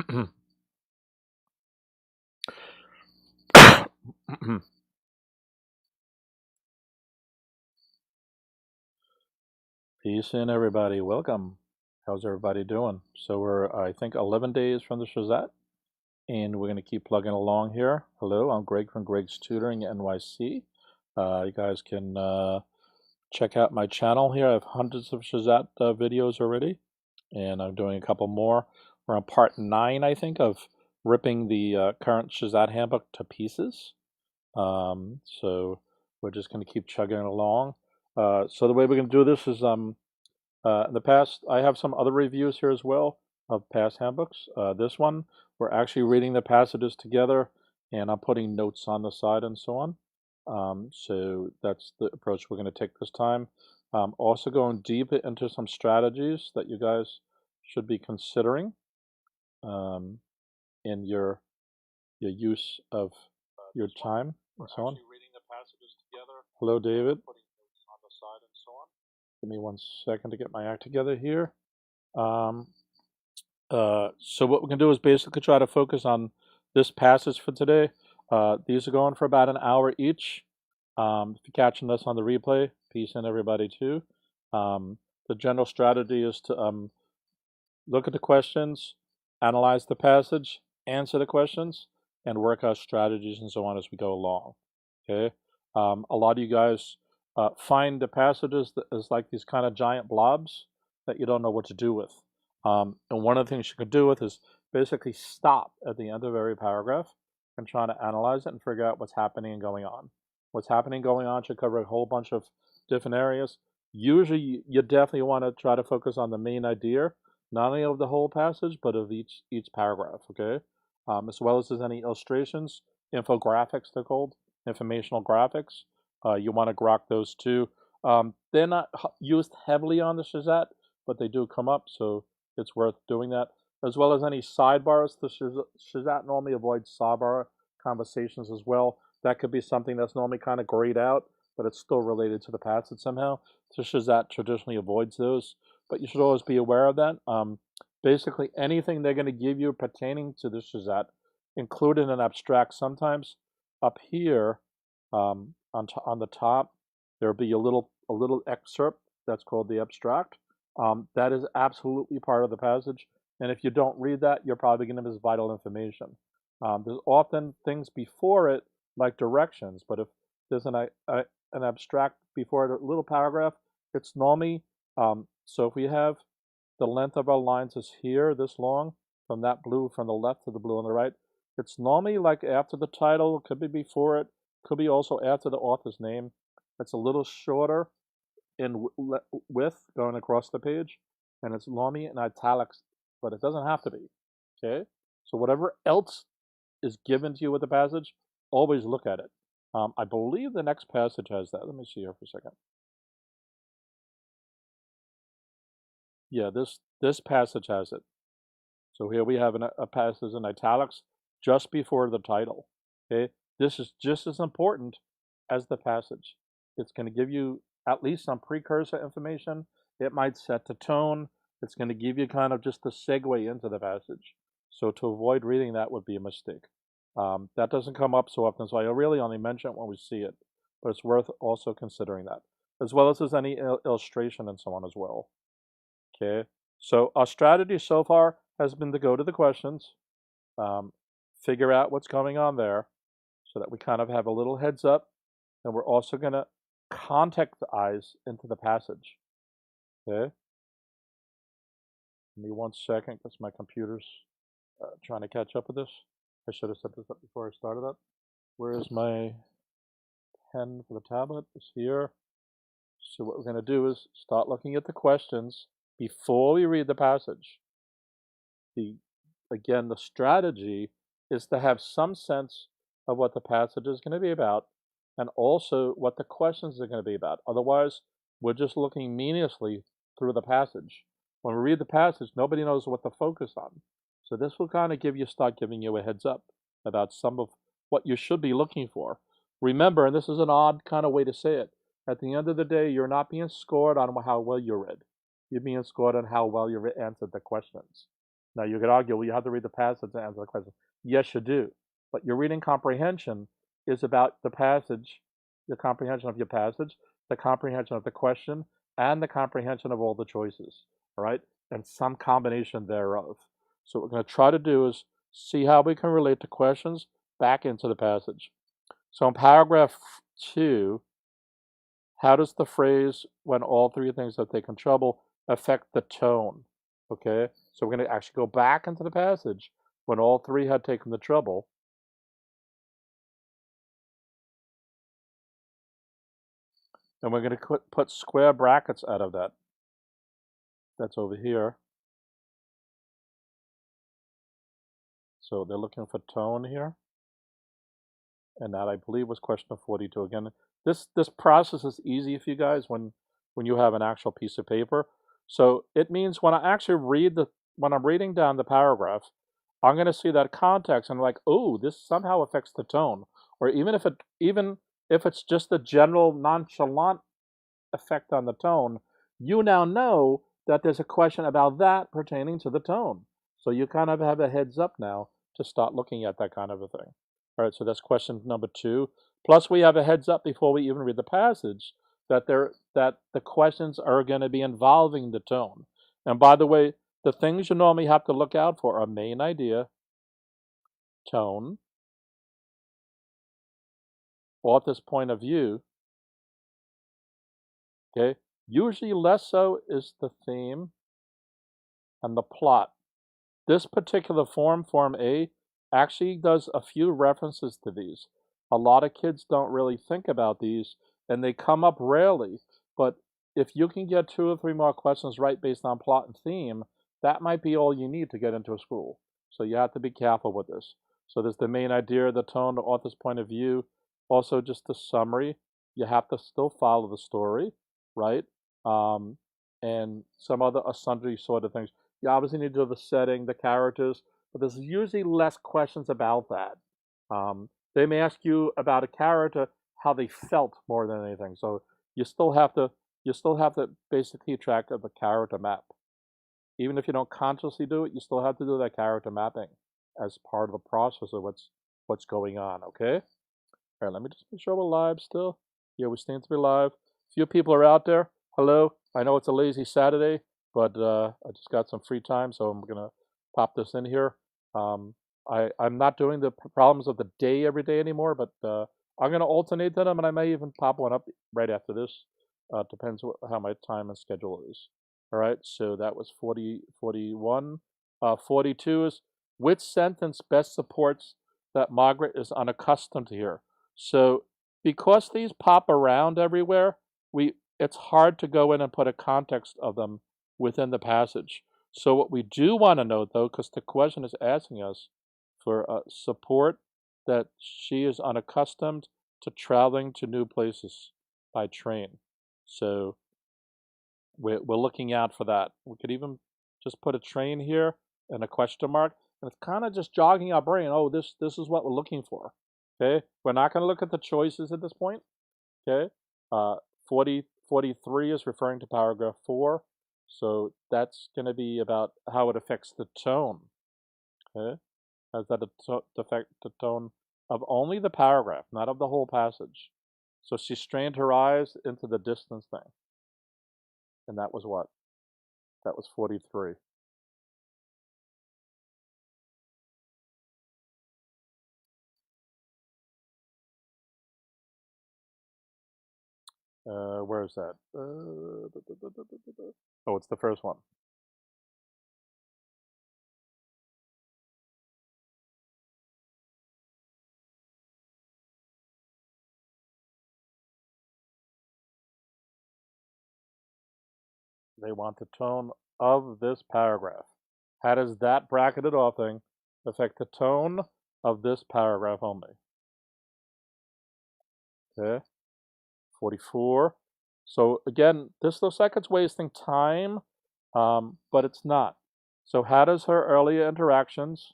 Peace in, everybody. Welcome. How's everybody doing? So we're, I think, 11 days from the SHSAT, and we're going to keep plugging along here. Hello, I'm Greg from GregsTutoringNYC. You guys can check out my channel here. I have hundreds of SHSAT videos already, and I'm doing a couple more. We're on part 9, I think, of ripping the current SHSAT handbook to pieces. So we're just going to keep chugging along. So the way we're going to do this is in the past, I have some other reviews here as well of past handbooks. This one, we're actually reading the passages together, and I'm putting notes on the side and so on. So that's the approach we're going to take this time. Also going deep into some strategies that you guys should be considering in your use of your time and so on. Hello, David. Give me 1 second to get my act together here. So what we're going to do is basically try to focus on this passage for today. These are going for about an hour each. If you're catching us on the replay, peace in everybody too. The general strategy is to look at the questions, analyze the passage, answer the questions, and work out strategies and so on as we go along. Okay. A lot of you guys find the passages that is like these kind of giant blobs that you don't know what to do with. And one of the things you can do with is basically stop at the end of every paragraph and try to analyze it and figure out what's happening and going on. What's happening and going on should cover a whole bunch of different areas. Usually you definitely want to try to focus on the main idea, not only of the whole passage, but of each paragraph, okay? As well as any illustrations, infographics they're called, informational graphics. You want to grok those too. They're not used heavily on the SHSAT, but they do come up, so it's worth doing that. As well as any sidebars. The SHSAT normally avoids sidebar conversations as well. That could be something that's normally kind of grayed out, but it's still related to the passage somehow. So SHSAT traditionally avoids those, but you should always be aware of that. Basically, anything they're going to give you pertaining to the SHSAT, including an abstract sometimes, up here, on the top, there'll be a little excerpt that's called the abstract. That is absolutely part of the passage, and if you don't read that, you're probably going to miss vital information. There's often things before it, like directions, but if there's an abstract before it, a little paragraph, it's normally, so if we have the length of our lines is here, this long, from that blue from the left to the blue on the right, it's normally like after the title, could be before it, could be also after the author's name. It's a little shorter in width going across the page, and it's normally in italics, but it doesn't have to be, okay? So whatever else is given to you with the passage, always look at it. I believe the next passage has that. Let me see here for a second. Yeah, this passage has it. So here we have a passage in italics just before the title, okay? This is just as important as the passage. It's going to give you at least some precursor information. It might set the tone. It's going to give you kind of just a segue into the passage. So to avoid reading that would be a mistake. That doesn't come up so often, so I really only mention it when we see it. But it's worth also considering that, as well as there's any illustration and so on as well. Okay, so our strategy so far has been to go to the questions, figure out what's going on there, so that we kind of have a little heads up, and we're also going to contextualize into the passage. Okay. Give me 1 second, because my computer's trying to catch up with this. I should have set this up before I started up. Where is my pen for the tablet? It's here. So what we're going to do is start looking at the questions before we read the passage. Again, the strategy is to have some sense of what the passage is going to be about, and also what the questions are going to be about. Otherwise, we're just looking meaninglessly through the passage. When we read the passage, nobody knows what to focus on. So this will kind of start giving you a heads up about some of what you should be looking for. Remember, and this is an odd kind of way to say it, at the end of the day, you're not being scored on how well you read. You're being scored on how well you answered the questions. Now you could argue, well, you have to read the passage to answer the question. Yes, you do. But your reading comprehension is about the passage, the comprehension of your passage, the comprehension of the question, and the comprehension of all the choices, all right? And some combination thereof. So what we're going to try to do is see how we can relate the questions back into the passage. So in paragraph 2, how does the phrase, when all three things have taken trouble, affect the tone? Okay, so we're going to actually go back into the passage when all three had taken the trouble. And we're going to put square brackets out of that. That's over here. So they're looking for tone here. And that, I believe, was question 42. Again, this process is easy for you guys when you have an actual piece of paper. So it means when I actually when I'm reading down the paragraph, I'm going to see that context and I'm like, oh, this somehow affects the tone. Or even if it's just a general nonchalant effect on the tone, you now know that there's a question about that pertaining to the tone. So you kind of have a heads up now to start looking at that kind of a thing. All right, so that's question number 2. Plus, we have a heads up before we even read the passage that the questions are going to be involving the tone. And by the way, the things you normally have to look out for are main idea, tone, author's point of view. Okay, usually less so is the theme and the plot. This particular form, Form A, actually does a few references to these. A lot of kids don't really think about these, and they come up rarely. But if you can get 2 or 3 more questions right based on plot and theme, that might be all you need to get into a school. So you have to be careful with this. So there's the main idea, the tone, the author's point of view. Also, just the summary. You have to still follow the story, right? And some other sundry sort of things. You obviously need to do the setting, the characters, but there's usually less questions about that. They may ask you about a character, how they felt more than anything. So you still have to basically keep track of the character map. Even if you don't consciously do it, you still have to do that character mapping as part of the process of what's going on. Okay. All right. Let me just make sure we're live still. Yeah, we stand to be live. A few people are out there. Hello. I know it's a lazy Saturday, but I just got some free time, so I'm gonna pop this in here. I'm not doing the problems of the day every day anymore, but I'm gonna alternate them, and I may even pop one up right after this. Depends how my time and schedule is. All right, so that was 40, 41. 42 is, which sentence best supports that Margaret is unaccustomed to here? So because these pop around everywhere, it's hard to go in and put a context of them within the passage. So what we do want to know, though, because the question is asking us for support that she is unaccustomed to traveling to new places by train. So we're looking out for that. We could even just put a train here and a question mark, and it's kind of just jogging our brain. Oh, this is what we're looking for. Okay, we're not going to look at the choices at this point. Okay, 43 is referring to paragraph 4. So that's going to be about how it affects the tone. Okay, how does that affect the tone of only the paragraph, not of the whole passage? So she strained her eyes into the distance thing. And that was what? That was 43. Where is that? Oh, it's the first one. They want the tone of this paragraph. How does that bracketed off thing affect the tone of this paragraph only? Okay, 44. So again, this looks like it's wasting time, but it's not. So how does her earlier interactions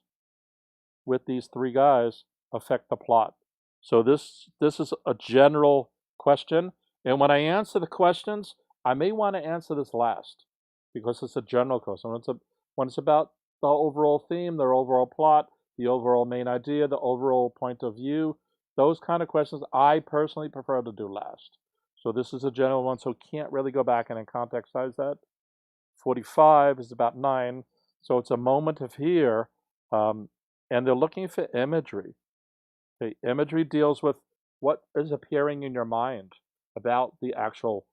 with these 3 guys affect the plot? So this is a general question, and when I answer the questions, I may want to answer this last because it's a general question. When it's about the overall theme, their overall plot, the overall main idea, the overall point of view. Those kind of questions I personally prefer to do last. So this is a general one, so can't really go back and contextize that. 45 is about 9. So it's a moment of here, and they're looking for imagery. Okay, imagery deals with what is appearing in your mind about the actual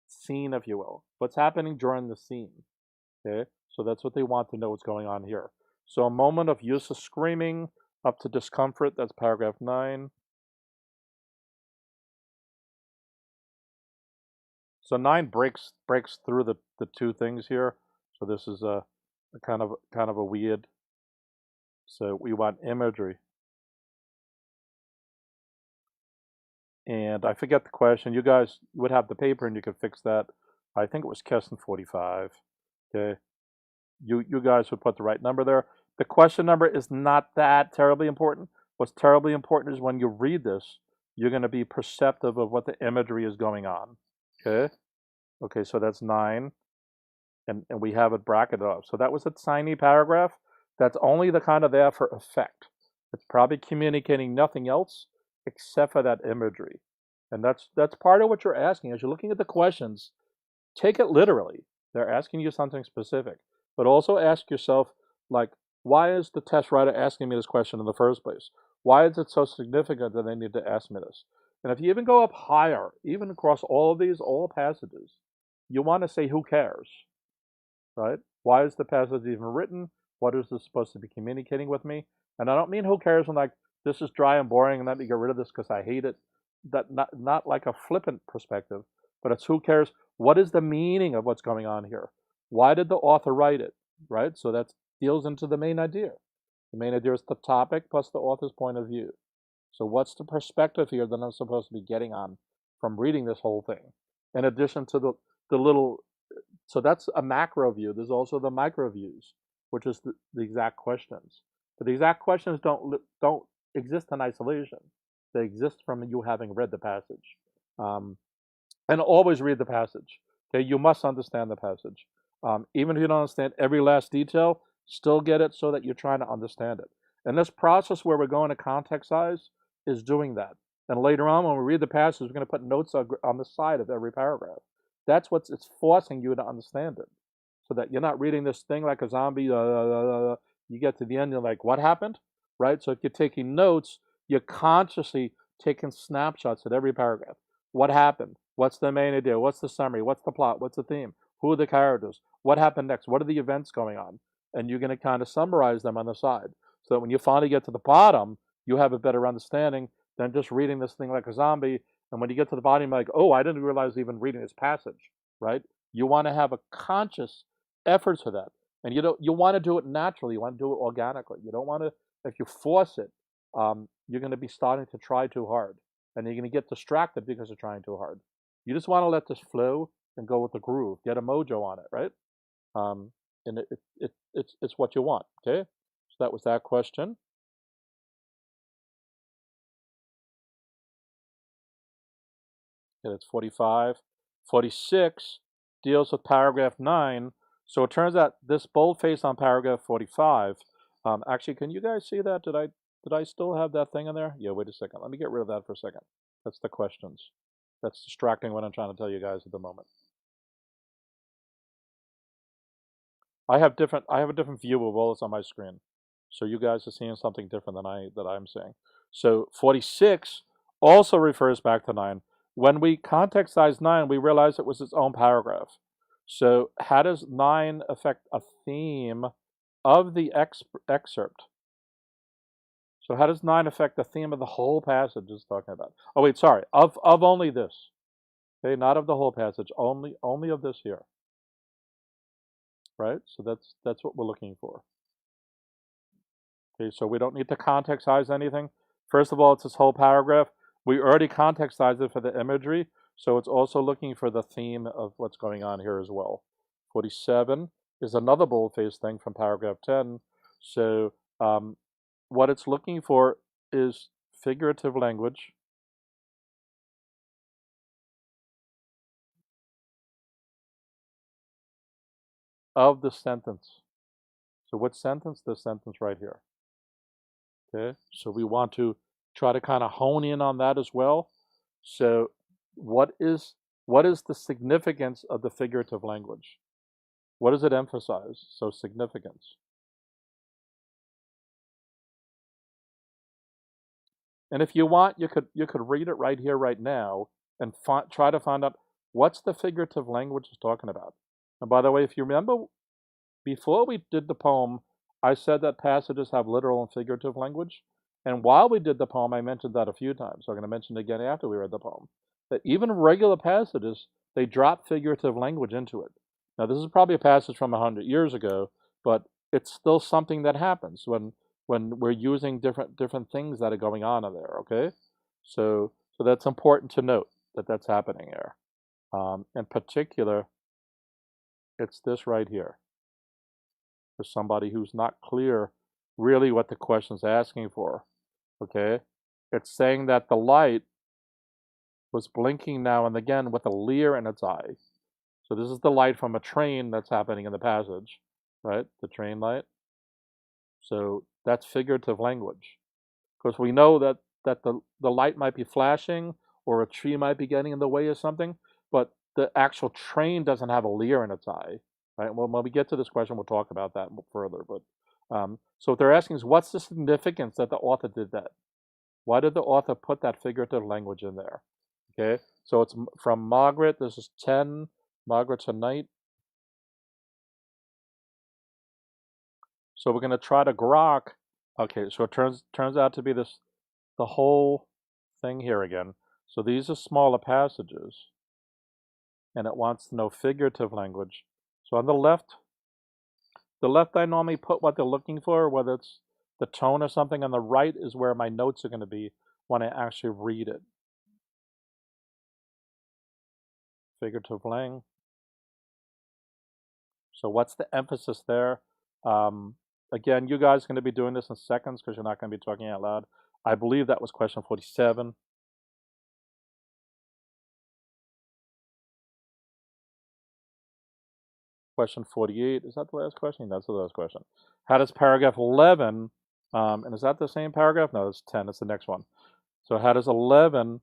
scene, if you will. What's happening during the scene. Okay, so that's what they want to know what's going on here. So a moment of useless screaming up to discomfort, that's paragraph 9. So 9 breaks through the two things here. So this is a kind of a weird. So we want imagery. And I forget the question. You guys would have the paper and you could fix that. I think it was Keston 45. Okay. You guys would put the right number there. The question number is not that terribly important. What's terribly important is when you read this, you're going to be perceptive of what the imagery is going on. Okay. Okay, so that's 9. And we have it bracketed up. So that was a tiny paragraph. That's only the kind of there for effect. It's probably communicating nothing else except for that imagery. And that's part of what you're asking. As you're looking at the questions, take it literally. They're asking you something specific. But also ask yourself, like, why is the test writer asking me this question in the first place? Why is it so significant that they need to ask me this? And if you even go up higher, even across all of these, all passages, you want to say, who cares? Right? Why is the passage even written? What is this supposed to be communicating with me? And I don't mean who cares when like, this is dry and boring and let me get rid of this because I hate it. That not like a flippant perspective, but it's who cares? What is the meaning of what's going on here? Why did the author write it? Right? So that deals into the main idea. The main idea is the topic plus the author's point of view. So what's the perspective here that I'm supposed to be getting on from reading this whole thing? In addition to the little, so that's a macro view. There's also the micro views, which is the exact questions. But the exact questions don't exist in isolation. They exist from you having read the passage. And always read the passage. Okay, you must understand the passage. Even if you don't understand every last detail, still get it so that you're trying to understand it. And this process where we're going to context-size is doing that. And later on, when we read the passage, we're going to put notes on the side of every paragraph. That's it's forcing you to understand it, so that you're not reading this thing like a zombie. You get to the end, you're like, what happened? Right? So if you're taking notes, you're consciously taking snapshots at every paragraph. What happened? What's the main idea? What's the summary? What's the plot? What's the theme? Who are the characters? What happened next? What are the events going on? And you're going to kind of summarize them on the side, so that when you finally get to the bottom, you have a better understanding than just reading this thing like a zombie. And when you get to the bottom, you're like, oh, I didn't realize even reading this passage, right? You want to have a conscious effort to that. And you want to do it naturally. You want to do it organically. You don't want to, if you force it, you're going to be starting to try too hard. And you're going to get distracted because you're trying too hard. You just want to let this flow and go with the groove. Get a mojo on it, right? And it's what you want, okay? So that was that question. Okay, that's 45. 46 deals with paragraph 9. So it turns out this boldface on paragraph 45, actually, can you guys see that? Did I still have that thing in there? Yeah, wait a second. Let me get rid of that for a second. That's the questions. That's distracting what I'm trying to tell you guys at the moment. I have a different view of all this on my screen. So you guys are seeing something different than I'm seeing. So 46 also refers back to 9. When we context-size 9, we realized it was its own paragraph. So how does 9 affect a theme of the excerpt? So how does 9 affect the theme of the whole passage it's talking about? Oh wait, sorry, of only this. Okay, not of the whole passage, only of this here. Right? So that's what we're looking for. Okay, so we don't need to context-size anything. First of all, it's this whole paragraph. We already context-sized it for the imagery, so it's also looking for the theme of what's going on here as well. 47 is another boldface thing from paragraph 10. So what it's looking for is figurative language, of the sentence. So what sentence? This sentence right here. Okay, so we want to try to kind of hone in on that as well. So what is the significance of the figurative language? What does it emphasize? So significance. And if you want, you could read it right here, right now, and try to find out what's the figurative language is talking about. And by the way, if you remember, before we did the poem, I said that passages have literal and figurative language. And while we did the poem, I mentioned that a few times. So I'm going to mention it again after we read the poem. That even regular passages, they drop figurative language into it. Now, this is probably a passage from 100 years ago, but it's still something that happens when we're using different things that are going on in there. Okay, so that's important to note that that's happening there. In particular, it's this right here. For somebody who's not clear really what the question's asking for. Okay, it's saying that the light was blinking now and again with a leer in its eye. So this is the light from a train that's happening in the passage, right? The train light. So that's figurative language, because we know that the light might be flashing or a tree might be getting in the way of something, but the actual train doesn't have a leer in its eye, right? Well, when we get to this question, we'll talk about that further. But so what they're asking is, what's the significance that the author did that? Why did the author put that figurative language in there? Okay, so it's from Margaret. This is 10. Margaret tonight. So we're going to try to grok. Okay, so it turns out to be the whole thing here again. So these are smaller passages, and it wants to know figurative language. So on the left I normally put what they're looking for, whether it's the tone or something. On the right is where my notes are going to be when I actually read it. Figurative lang. So what's the emphasis there? Again, you guys are going to be doing this in seconds because you're not going to be talking out loud. I believe that was question 47. Question 48, is that the last question? That's the last question. How does paragraph 11, and is that the same paragraph? No, it's 10, it's the next one. So how does 11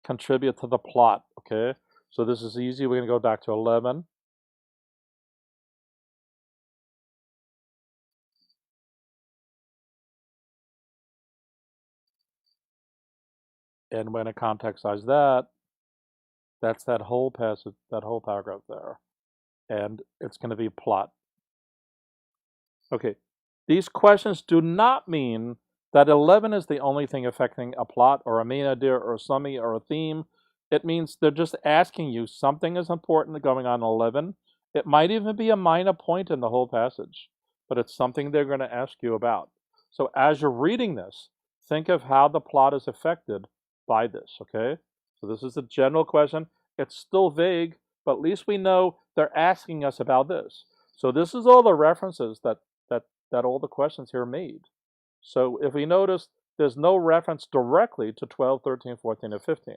contribute to the plot, okay? So this is easy, we're gonna go back to 11. And when I context-size that, that's that whole passage, that whole paragraph there. And it's gonna be plot. Okay, these questions do not mean that 11 is the only thing affecting a plot or a main idea or a summary or a theme. It means they're just asking you something is important going on in 11. It might even be a minor point in the whole passage, but it's something they're going to ask you about. So as you're reading this, think of how the plot is affected by this, okay? So this is a general question. It's still vague, but at least we know they're asking us about this. So this is all the references that all the questions here made. So if we notice, there's no reference directly to 12, 13, 14, and 15.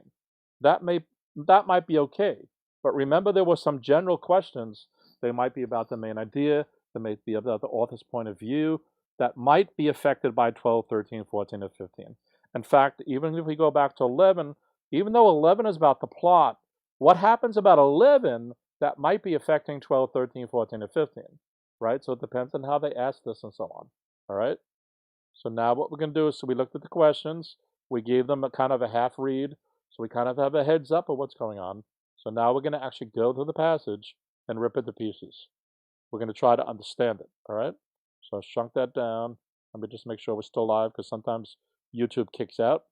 That might be okay. But remember, there were some general questions. They might be about the main idea. They might be about the author's point of view. That might be affected by 12, 13, 14, and 15. In fact, even if we go back to 11, even though 11 is about the plot, what happens about 11 that might be affecting 12, 13, 14, and 15? Right? So it depends on how they ask this and so on. All right? So now what we're going to do is, so we looked at the questions. We gave them a kind of a half read. So we kind of have a heads up of what's going on. So now we're going to actually go through the passage and rip it to pieces. We're going to try to understand it. All right? So I shrunk that down. Let me just make sure we're still live, because sometimes YouTube kicks out.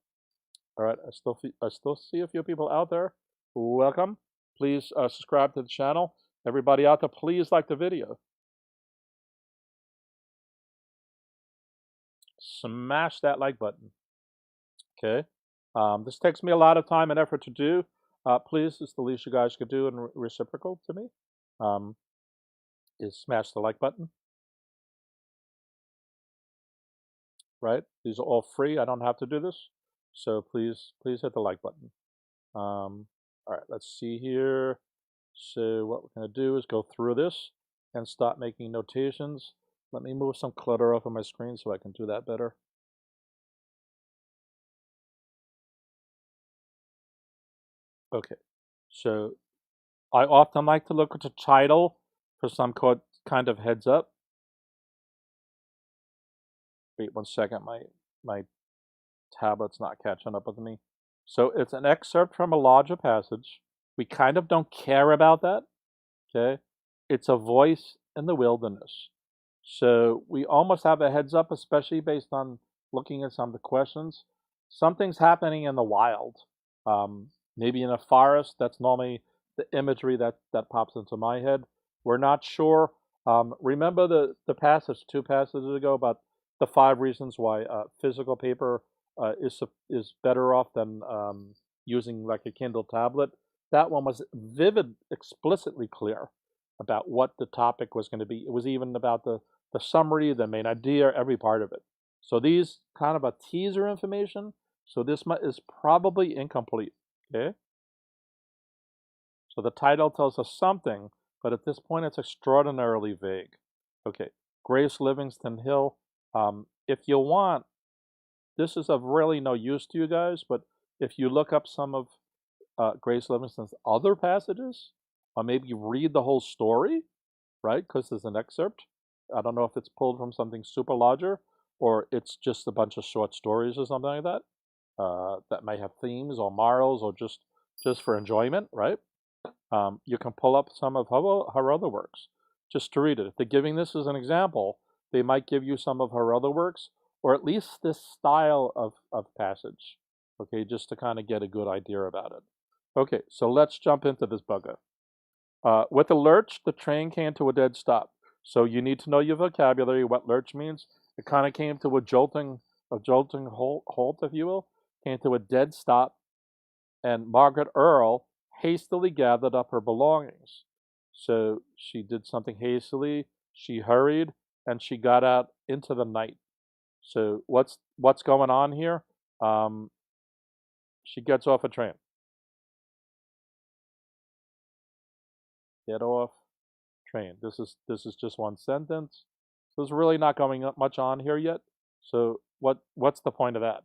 All right, I still see a few people out there. Welcome. Please subscribe to the channel. Everybody out there, please like the video. Smash that like button. Okay. This takes me a lot of time and effort to do. Please, it's the least you guys could do and reciprocal to me. Is smash the like button. Right? These are all free. I don't have to do this. So please hit the like button. All right, let's see here. So what we're going to do is go through this and start making notations. Let me move some clutter off of my screen so I can do that better. Okay, so I often like to look at the title for some kind of heads up. Wait 1 second, my tablet's not catching up with me. So it's an excerpt from a larger passage. We kind of don't care about that, okay? It's a voice in the wilderness. So we almost have a heads up, especially based on looking at some of the questions. Something's happening in the wild. Maybe in a forest. That's normally the imagery that pops into my head. We're not sure. Remember the passage 2 passages ago about the 5 reasons why physical paper is better off than using like a Kindle tablet. That one was explicitly clear about what the topic was going to be. It was even about the summary, the main idea, every part of it. So these kind of a teaser information. So this is probably incomplete. Okay. So the title tells us something, but at this point it's extraordinarily vague. Okay. Grace Livingston Hill. If you want, this is of really no use to you guys, but if you look up some of Grace Livingston's other passages, or maybe read the whole story, right? Because there's an excerpt. I don't know if it's pulled from something super larger or it's just a bunch of short stories or something like that that may have themes or morals or just for enjoyment, right? You can pull up some of her other works just to read it. If they're giving this as an example, they might give you some of her other works or at least this style of passage, okay, just to kind of get a good idea about it. Okay, so let's jump into this bugger. With a lurch, the train came to a dead stop. So you need to know your vocabulary, what lurch means. It kind of came to a jolting halt, if you will, came to a dead stop, and Margaret Earl hastily gathered up her belongings. So she did something hastily, she hurried, and she got out into the night. So what's going on here? She gets off a train. Get off train. This is just one sentence. So there's really not going up much on here yet. So what's the point of that?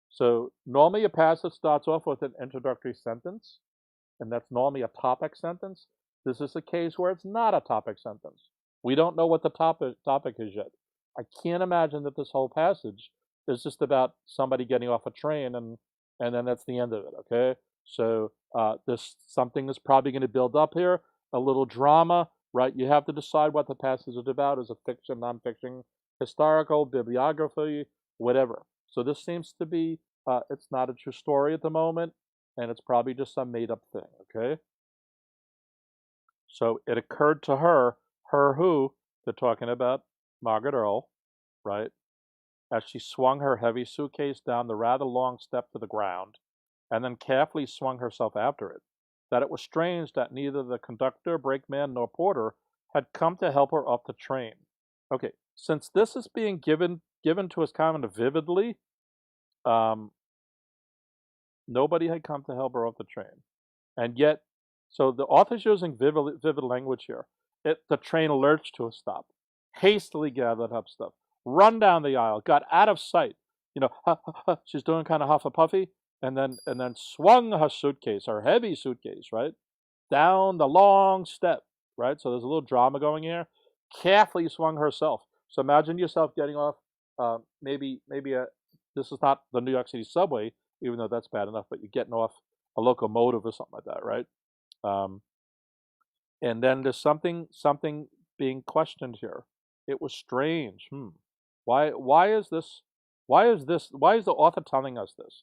So normally a passage starts off with an introductory sentence, and that's normally a topic sentence. This is a case where it's not a topic sentence. We don't know what the topic is yet. I can't imagine that this whole passage is just about somebody getting off a train and then that's the end of it. Okay, so this something is probably going to build up here, a little drama, right? You have to decide what the passage is about. Is it fiction, nonfiction, historical, bibliography, whatever. So this seems to be it's not a true story at the moment, and it's probably just some made-up thing. Okay. So it occurred to her who they're talking about, Margaret Earl, right? As she swung her heavy suitcase down the rather long step to the ground, and then carefully swung herself after it, that it was strange that neither the conductor, brakeman, nor porter had come to help her off the train. Okay, since this is being given to us kind of vividly, nobody had come to help her off the train. And yet, so the author's using vivid language here. The train lurched to a stop, hastily gathered up stuff, run down the aisle, got out of sight. You know, she's doing kind of huff a puffy, and then swung her suitcase, her heavy suitcase, right, down the long step, right. So there's a little drama going here. Carefully swung herself. So imagine yourself getting off. Maybe this is not the New York City subway, even though that's bad enough, but you're getting off a locomotive or something like that, right? And then there's something being questioned here. It was strange. Why is this? Why is the author telling us this?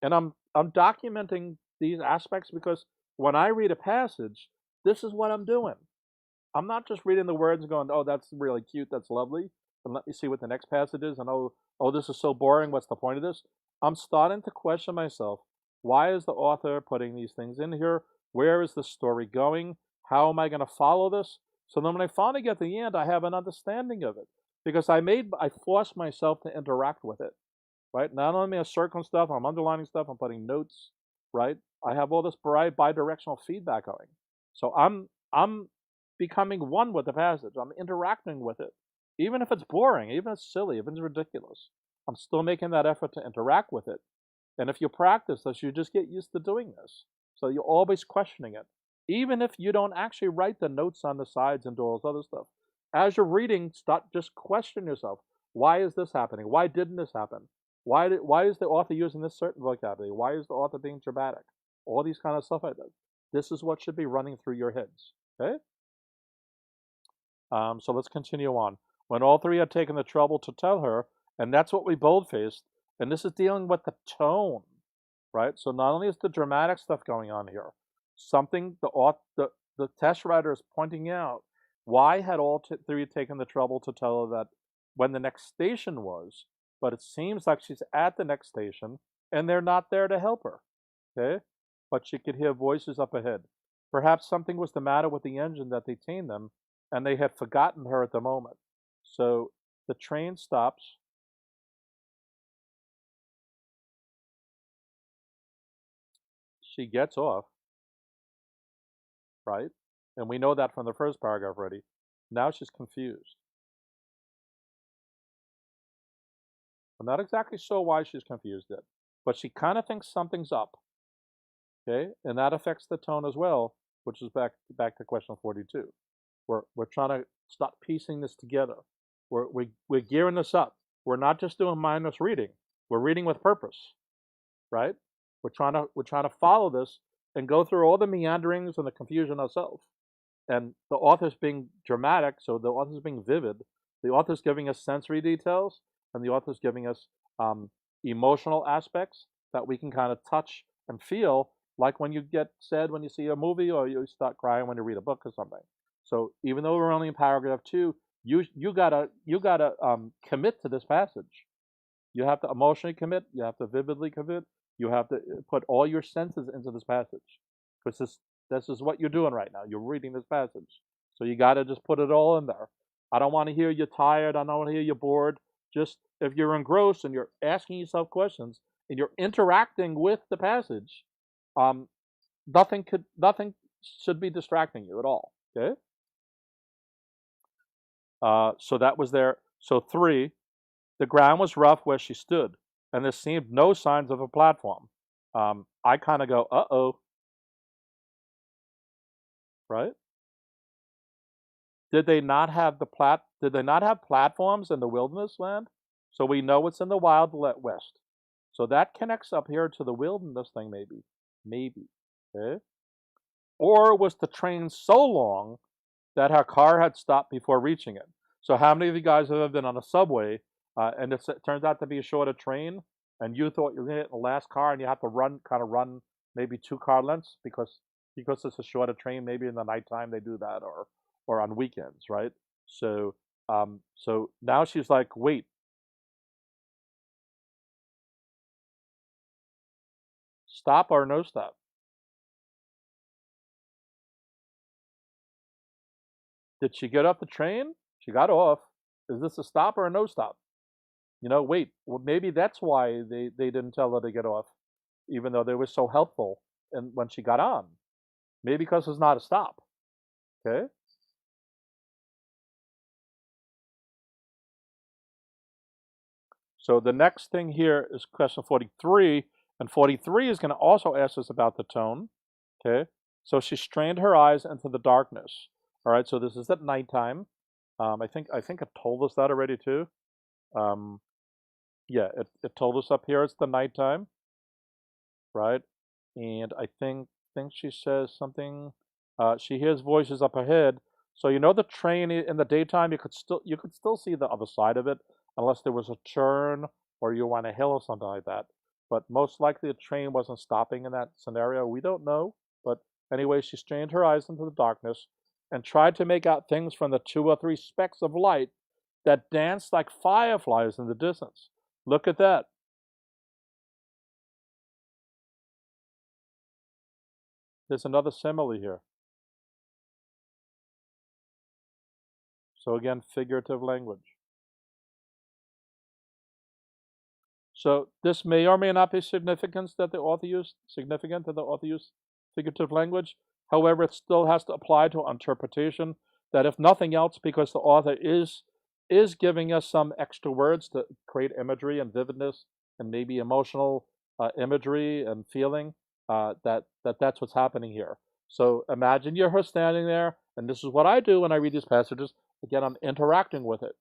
And I'm documenting these aspects because when I read a passage, this is what I'm doing. I'm not just reading the words and going, oh, that's really cute, that's lovely, and let me see what the next passage is, and oh, this is so boring, what's the point of this? I'm starting to question myself. Why is the author putting these things in here? Where is the story going? How am I going to follow this? So then when I finally get to the end, I have an understanding of it because I forced myself to interact with it, right? Not only am I circling stuff, I'm underlining stuff, I'm putting notes, right? I have all this bi-directional feedback going. So I'm becoming one with the passage. I'm interacting with it, Even if it's boring, even if it's silly, even if it's ridiculous, I'm still making that effort to interact with it. And if you practice this, you just get used to doing this. So you're always questioning it. Even if you don't actually write the notes on the sides and do all this other stuff. As you're reading, start just question yourself. Why is this happening? Why didn't this happen? Why is the author using this certain vocabulary? Why is the author being dramatic? All these kind of stuff like that. This is what should be running through your heads. Okay? So let's continue on. When all three had taken the trouble to tell her, and that's what we bold-faced, and this is dealing with the tone, right? So not only is the dramatic stuff going on here, something the test writer is pointing out, why had all three taken the trouble to tell her that when the next station was, but it seems like she's at the next station, and they're not there to help her, okay? But she could hear voices up ahead. Perhaps something was the matter with the engine that detained them, and they had forgotten her at the moment. So the train stops. She gets off, right? And we know that from the first paragraph already. Now she's confused. I'm not exactly sure why she's confused yet, but she kind of thinks something's up, okay? And that affects the tone as well, which is back to question 42. We're trying to start piecing this together. We're gearing this up. We're not just doing mindless reading. We're reading with purpose, right? We're trying to follow this and go through all the meanderings and the confusion ourselves. And the author's being dramatic, so the author's being vivid. The author's giving us sensory details, and the author's giving us emotional aspects that we can kind of touch and feel, like when you get sad when you see a movie, or you start crying when you read a book or something. So even though we're only in paragraph 2, you gotta commit to this passage. You have to emotionally commit. You have to vividly commit. You have to put all your senses into this passage, because this is what you're doing right now. You're reading this passage, so you got to just put it all in there. I don't want to hear you're tired. I don't want to hear you're bored. Just if you're engrossed and you're asking yourself questions and you're interacting with the passage, nothing should be distracting you at all. Okay. So that was there. So 3, the ground was rough where she stood, and there seemed no signs of a platform. I kind of go, uh-oh, right? Did they not have platforms in the wilderness land? So we know it's in the Wild West. So that connects up here to the wilderness thing, maybe, okay? Or was the train so long that her car had stopped before reaching it? So how many of you guys have ever been on a subway and it turns out to be a shorter train, and you thought you were going to get in the last car and you have to run maybe 2 car lengths because it's a shorter train? Maybe in the nighttime they do that, or on weekends, right? So so now she's like, wait, stop or no stop? Did she get off the train? She got off. Is this a stop or a no stop? Wait, well, maybe that's why they didn't tell her to get off, even though they were so helpful and when she got on. Maybe because it's not a stop. Okay? So the next thing here is question 43, and 43 is going to also ask us about the tone. Okay? So she strained her eyes into the darkness. All right, so this is at nighttime. I think it told us that already too. Yeah, it told us up here it's the nighttime, right? And I think she says something. She hears voices up ahead. So the train in the daytime, you could still see the other side of it, unless there was a turn or you were on a hill or something like that. But most likely the train wasn't stopping in that scenario. We don't know. But anyway, she strained her eyes into the darkness and tried to make out things from the 2 or 3 specks of light that danced like fireflies in the distance. Look at that. There's another simile here. So again, figurative language. So this may or may not be significant that the author used figurative language. However, it still has to apply to interpretation, that if nothing else, because the author is is giving us some extra words to create imagery and vividness and maybe emotional imagery and feeling. That's what's happening here. So imagine you're her standing there, and this is what I do when I read these passages. Again, I'm interacting with it.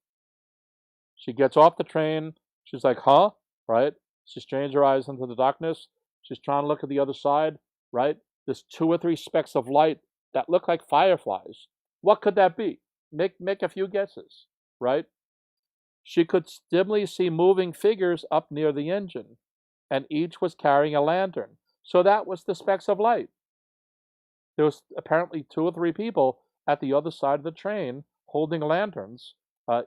She gets off the train. She's like, huh? Right? She strains her eyes into the darkness. She's trying to look at the other side, right? There's 2 or 3 specks of light that look like fireflies. What could that be? Make a few guesses, right? She could dimly see moving figures up near the engine, and each was carrying a lantern. So that was the specks of light. There was apparently 2 or 3 people at the other side of the train holding lanterns,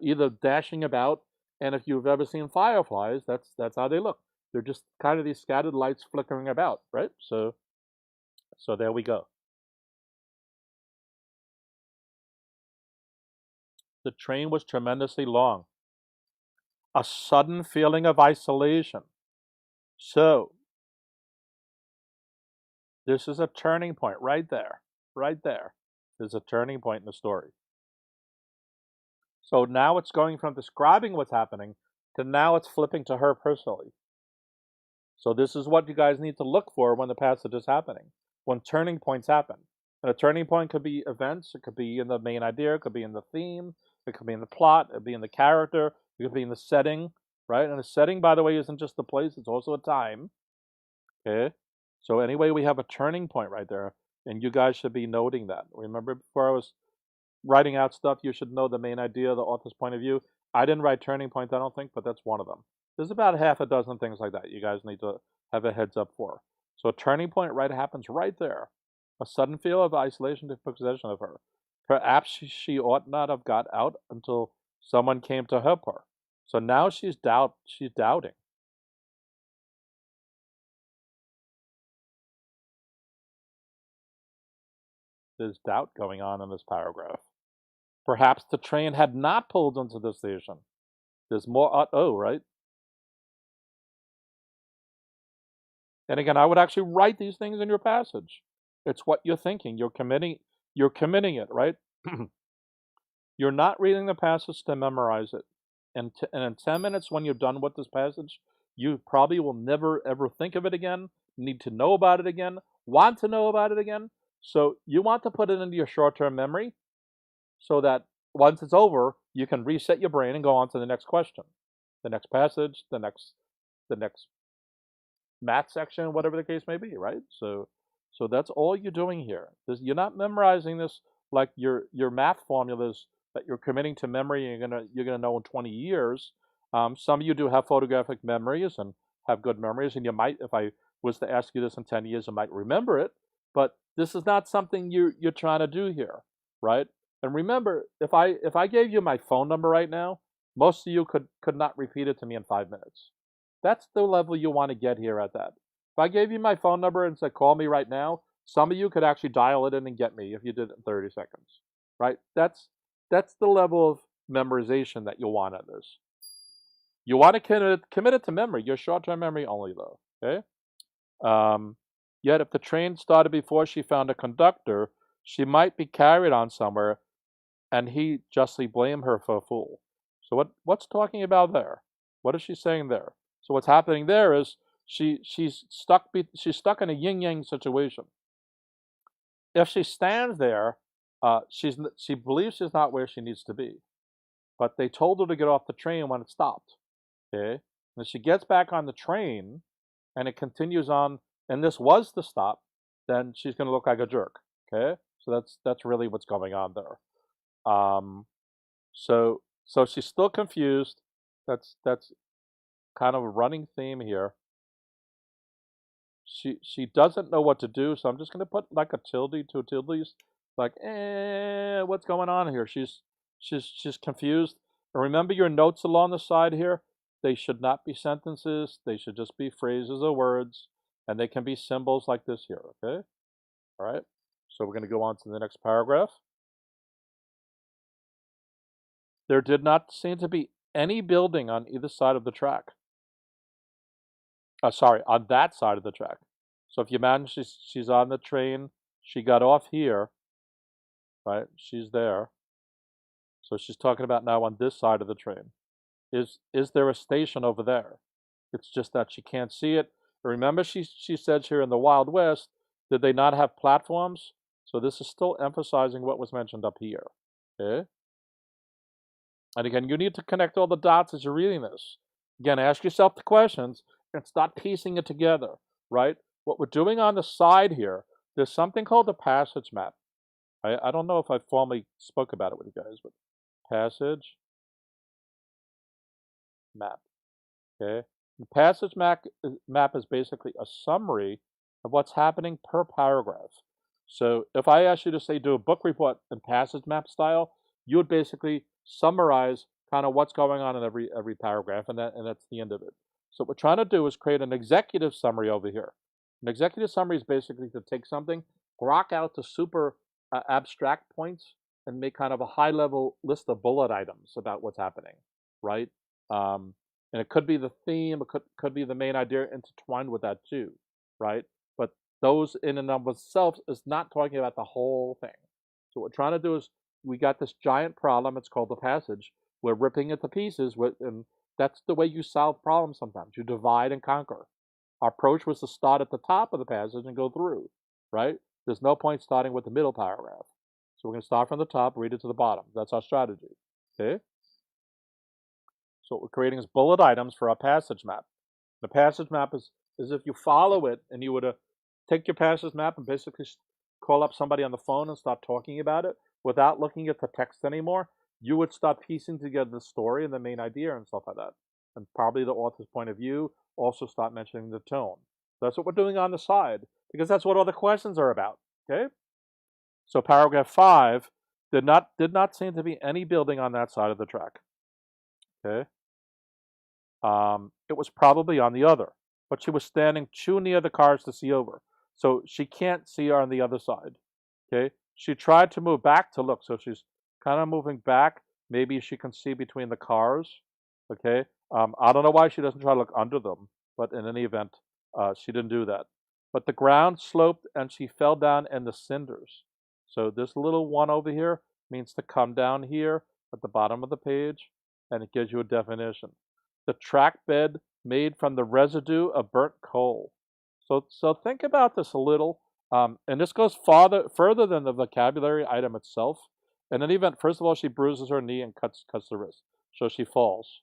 either dashing about. And if you've ever seen fireflies, that's how they look. They're just kind of these scattered lights flickering about, right? So there we go. The train was tremendously long. A sudden feeling of isolation. So this is a turning point right there. Right there. There's a turning point in the story. So now it's going from describing what's happening to now it's flipping to her personally. So this is what you guys need to look for when the passage is happening, when turning points happen. And a turning point could be events, it could be in the main idea, it could be in the theme, it could be in the plot, it could be in the character, it could be in the setting, right? And the setting, by the way, isn't just the place, it's also a time. Okay? So anyway, we have a turning point right there, and you guys should be noting that. Remember, before I was writing out stuff, you should know the main idea, the author's point of view. I didn't write turning points, I don't think, but that's one of them. There's about half a dozen things like that you guys need to have a heads up for. So a turning point happens right there. A sudden feel of isolation took possession of her. Perhaps she ought not have got out until someone came to help her. So now she's doubting. There's doubt going on in this paragraph. Perhaps the train had not pulled into the station. There's more oh, right? And again, I would actually write these things in your passage. It's what you're thinking. You're committing it, right? You're not reading the passage to memorize it. And in 10 minutes, when you're done with this passage, you probably will never, ever think of it again, need to know about it again, want to know about it again. So you want to put it into your short-term memory so that once it's over, you can reset your brain and go on to the next question, the next passage, the next math section, whatever the case may be, right? So that's all you're doing here. You're not memorizing this like your math formulas that you're committing to memory and you're gonna know in 20 years. Some of you do have photographic memories and have good memories, and you might, if I was to ask you this in 10 years, you might remember it. But this is not something you're trying to do here, right? And remember, if I gave you my phone number right now, most of you could not repeat it to me in 5 minutes. That's the level you want to get here at that. If I gave you my phone number and said, call me right now, some of you could actually dial it in and get me if you did it in 30 seconds, right? That's the level of memorization that you want at this. You want to commit it to memory, your short-term memory only though, okay? Yet if the train started before she found a conductor, she might be carried on somewhere and he justly blame her for a fool. So what's talking about there? What is she saying there? So what's happening there is she's stuck in a yin-yang situation. If she stands there, she believes she's not where she needs to be. But they told her to get off the train when it stopped. Okay? And if she gets back on the train and it continues on, and this was the stop, then she's going to look like a jerk. Okay? So that's really what's going on there. So she's still confused. That's kind of a running theme here. She doesn't know what to do, so I'm just going to put like a tilde, 2 tildes, like, what's going on here? She's confused. And remember your notes along the side here? They should not be sentences. They should just be phrases or words, and they can be symbols like this here, okay? All right, so we're going to go on to the next paragraph. There did not seem to be any building on either side of the track. On that side of the track. So if you imagine she's on the train, she got off here, right? She's there. So she's talking about now on this side of the train. Is there a station over there? It's just that she can't see it. Remember, she said here in the Wild West, did they not have platforms? So this is still emphasizing what was mentioned up here. Okay. And again, you need to connect all the dots as you're reading this. Again, ask yourself the questions and start piecing it together, right? What we're doing on the side here, there's something called the passage map. I don't know if I formally spoke about it with you guys, but passage map. Okay. The passage map is basically a summary of what's happening per paragraph. So if I asked you to say do a book report in passage map style, you would basically summarize kind of what's going on in every paragraph, and that's the end of it. So what we're trying to do is create an executive summary over here. An executive summary is basically to take something, grok out the super abstract points, and make kind of a high-level list of bullet items about what's happening, right? And it could be the theme, it could be the main idea intertwined with that too, right? But those in and of themselves is not talking about the whole thing. So what we're trying to do is, we got this giant problem, it's called the passage. We're ripping it to pieces, and that's the way you solve problems sometimes. You divide and conquer. Our approach was to start at the top of the passage and go through, right? There's no point starting with the middle paragraph. So we're going to start from the top, read it to the bottom. That's our strategy, okay? So what we're creating is bullet items for our passage map. The passage map is if you follow it and you were to take your passage map and basically call up somebody on the phone and start talking about it without looking at the text anymore, you would start piecing together the story and the main idea and stuff like that. And probably the author's point of view, also start mentioning the tone. That's what we're doing on the side, because that's what all the questions are about, okay? So paragraph 5, did not seem to be any building on that side of the track, okay? It was probably on the other, but she was standing too near the cars to see over. So she can't see on the other side, okay? She tried to move back to look, so she's kind of moving back. Maybe she can see between the cars, okay? I don't know why she doesn't try to look under them, but in any event, she didn't do that. But the ground sloped and she fell down in the cinders. So this little one over here means to come down here at the bottom of the page, and it gives you a definition. The track bed made from the residue of burnt coal. So think about this a little, and this goes further than the vocabulary item itself. In any event, first of all, she bruises her knee and cuts the wrist, so she falls.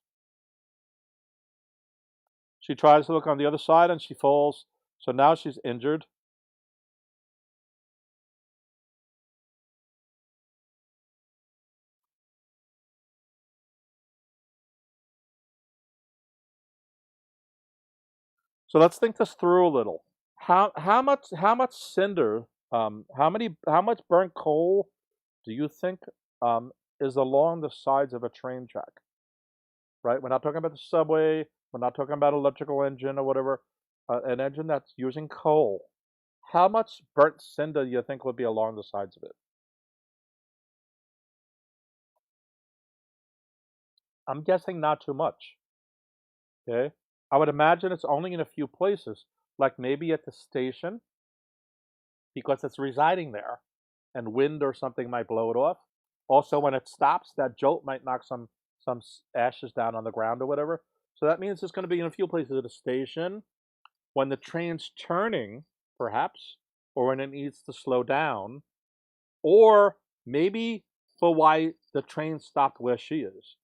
She tries to look on the other side and she falls, so now she's injured. So let's think this through a little. How much cinder, how much burnt coal do you think is along the sides of a train track? Right? We're not talking about the subway. We're not talking about an electrical engine or whatever. An engine that's using coal. How much burnt cinder do you think would be along the sides of it? I'm guessing not too much. Okay? I would imagine it's only in a few places, like maybe at the station, because it's residing there, and wind or something might blow it off. Also, when it stops, that jolt might knock some ashes down on the ground or whatever. So that means it's going to be in a few places at a station, when the train's turning, perhaps, or when it needs to slow down, or maybe for why the train stopped where she is.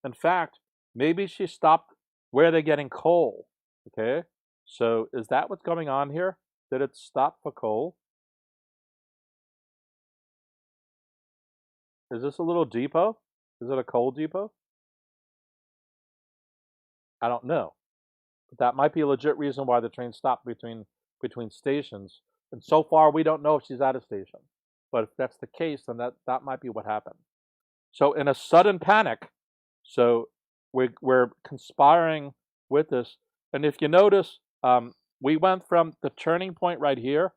In fact, maybe she stopped where they're getting coal, okay? So is that what's going on here? Did it stop for coal? Is this a little depot? Is it a coal depot? I don't know. But that might be a legit reason why the train stopped between stations. And so far, we don't know if she's at a station. But if that's the case, then that might be what happened. So in a sudden panic, so we're conspiring with this. And if you notice, we went from the turning point right here,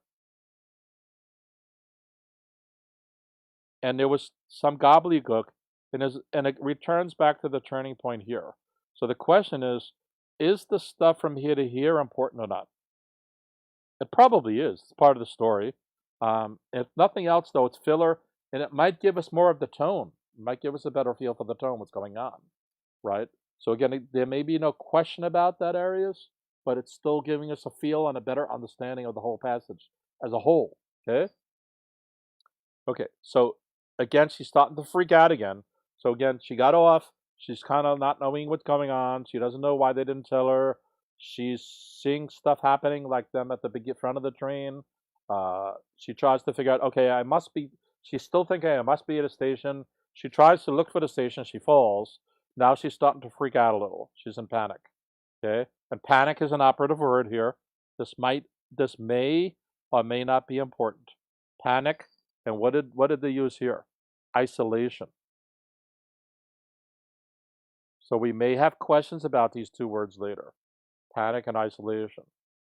and there was some gobbledygook, and it returns back to the turning point here. So the question is the stuff from here to here important or not? It probably is. It's part of the story. If nothing else, though, it's filler, and it might give us more of the tone, might give us a better feel for the tone, what's going on, right? So again, there may be no question about that areas, but it's still giving us a feel and a better understanding of the whole passage as a whole, okay? Okay, so again, she's starting to freak out again. So again, she got off. She's kind of not knowing what's going on. She doesn't know why they didn't tell her. She's seeing stuff happening like them at the front of the train. She tries to figure out, okay, I must be, she's still thinking I must be at a station. She tries to look for the station. She falls. Now she's starting to freak out a little. She's in panic, okay? And panic is an operative word here. This may or may not be important. Panic. And what did they use here? Isolation. So we may have questions about these two words later. Panic and isolation.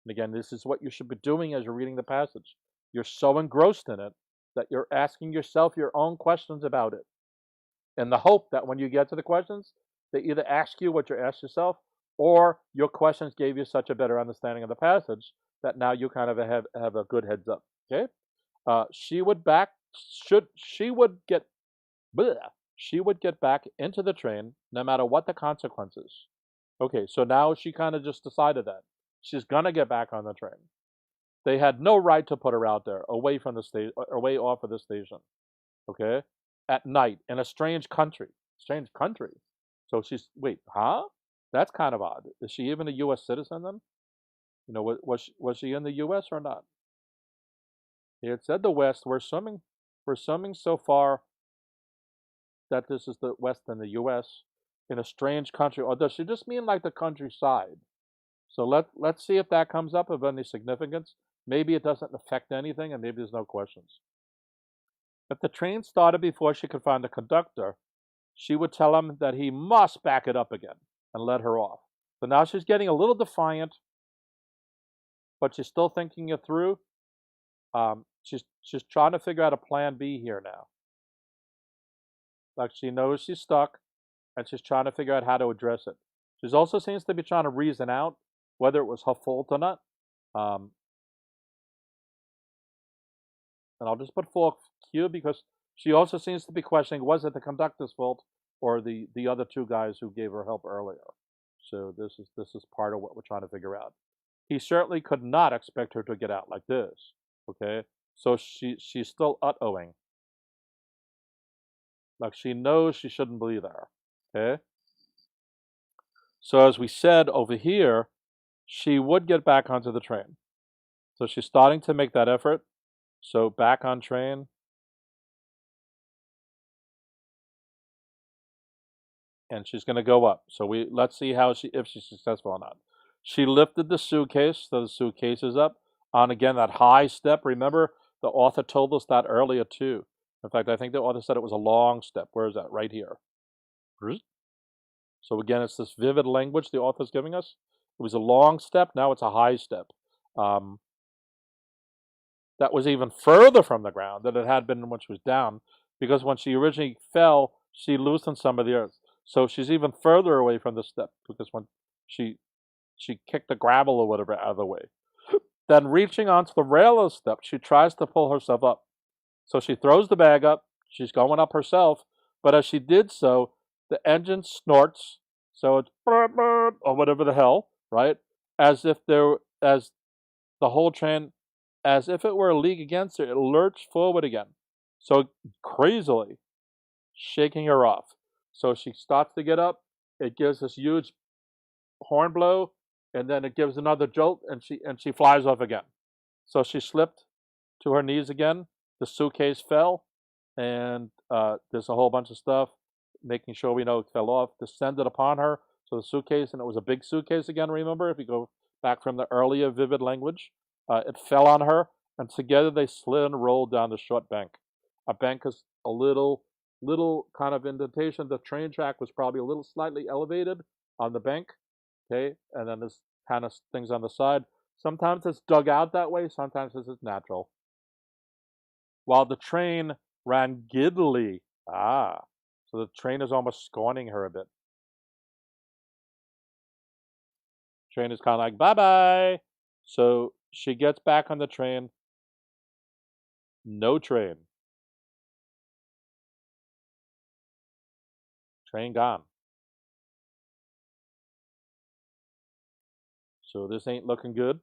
And again, this is what you should be doing as you're reading the passage. You're so engrossed in it that you're asking yourself your own questions about it. In the hope that when you get to the questions, they either ask you what you asked yourself, or your questions gave you such a better understanding of the passage that now you kind of have a good heads up. Okay? She would get back into the train no matter what the consequences. Okay, so now she kind of just decided that she's gonna get back on the train. They had no right to put her out there, away from the station, away off of the station. Okay, at night in a strange country. Strange country. So she's wait, huh? That's kind of odd. Is she even a U.S. citizen then? You know, was she in the U.S. or not? Here it said the West. We're assuming so far that this is the West and the U.S. in a strange country, or does she just mean like the countryside? So let's see if that comes up of any significance. Maybe it doesn't affect anything, and maybe there's no questions. If the train started before she could find the conductor, she would tell him that he must back it up again and let her off. So now she's getting a little defiant, but she's still thinking it through. She's trying to figure out a plan B here now. Like she knows she's stuck, and she's trying to figure out how to address it. She also seems to be trying to reason out whether it was her fault or not. And I'll just put full Q because she also seems to be questioning, was it the conductor's fault or the other two guys who gave her help earlier? So this is part of what we're trying to figure out. He certainly could not expect her to get out like this. Okay, so she's still uh-ohing. Like she knows she shouldn't be there. Okay. So as we said over here, she would get back onto the train. So she's starting to make that effort. So back on train. And she's going to go up. So let's see if she's successful or not. She lifted the suitcase, so the suitcase is up on again that high step. Remember, the author told us that earlier too. In fact, I think the author said it was a long step. Where is that? Right here. So again, it's this vivid language the author's giving us. It was a long step. Now it's a high step. That was even further from the ground than it had been when she was down, because when she originally fell, she loosened some of the earth. So she's even further away from the step because when she kicked the gravel or whatever out of the way. Then reaching onto the rail of the step, she tries to pull herself up. So she throws the bag up. She's going up herself, but as she did so, the engine snorts. So it's or whatever the hell, right? As if the whole train, as if it were a league against her, it lurched forward again. So crazily, shaking her off. So she starts to get up. It gives this huge horn blow, and then it gives another jolt, and she flies off again. So she slipped to her knees again. The suitcase fell, and there's a whole bunch of stuff, making sure we know it fell off, descended upon her. So the suitcase, and it was a big suitcase again, remember, if you go back from the earlier vivid language, it fell on her, and together they slid and rolled down the short bank. A bank is a little kind of indentation. The train track was probably a little slightly elevated on the bank, okay, and then there's kind of things on the side. Sometimes it's dug out that way, sometimes it's natural. While the train ran giddily. So the train is almost scorning her a bit. Train is kind of like, bye-bye. So she gets back on the train. No train. Train gone. So this ain't looking good.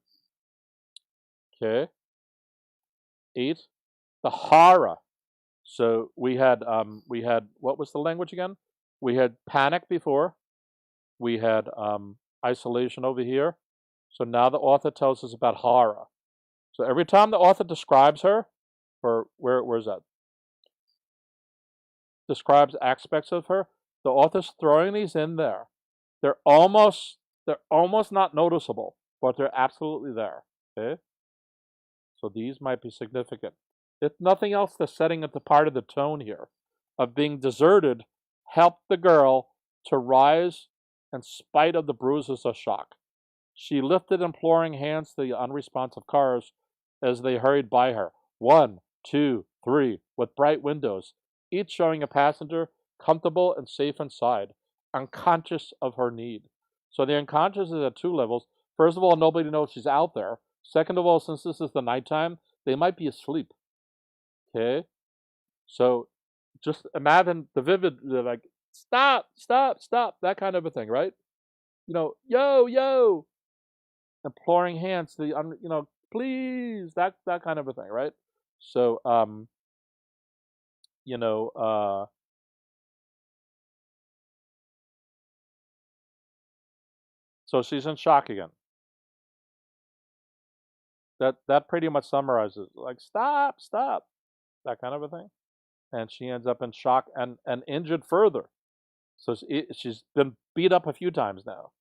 Okay. 8. The horror. So we had what was the language again? We had panic before. We had isolation over here. So now the author tells us about horror. So every time the author describes her, or where's that? Describes aspects of her, the author's throwing these in there. They're almost not noticeable, but they're absolutely there. Okay? So these might be significant. If nothing else, they're setting up the part of the tone here of being deserted helped the girl to rise in spite of the bruises of shock. She lifted imploring hands to the unresponsive cars as they hurried by her. 1, 2, 3, with bright windows, each showing a passenger comfortable and safe inside, unconscious of her need. So the unconscious is at 2 levels. First of all, nobody knows she's out there. Second of all, since this is the nighttime, they might be asleep. Okay? So just imagine the vivid, like, stop, stop, stop, that kind of a thing, right? Yo, yo, imploring hands to the, please, that kind of a thing, right? So, so she's in shock again. That pretty much summarizes, like, stop, stop, that kind of a thing. And she ends up in shock and injured further. So she's been beat up a few times now.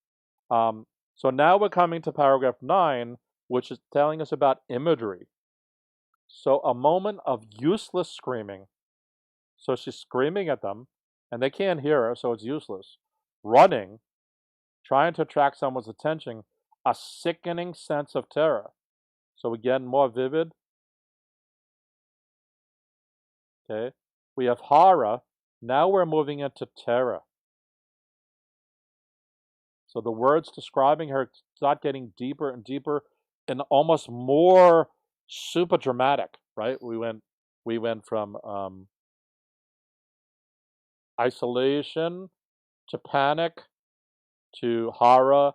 So now we're coming to paragraph 9, which is telling us about imagery. So a moment of useless screaming. So she's screaming at them, and they can't hear her, so it's useless. Running, trying to attract someone's attention, a sickening sense of terror. So again, more vivid. Okay. We have horror. Now we're moving into terror. So the words describing her start getting deeper and deeper and almost more super dramatic, right? We went from isolation to panic to horror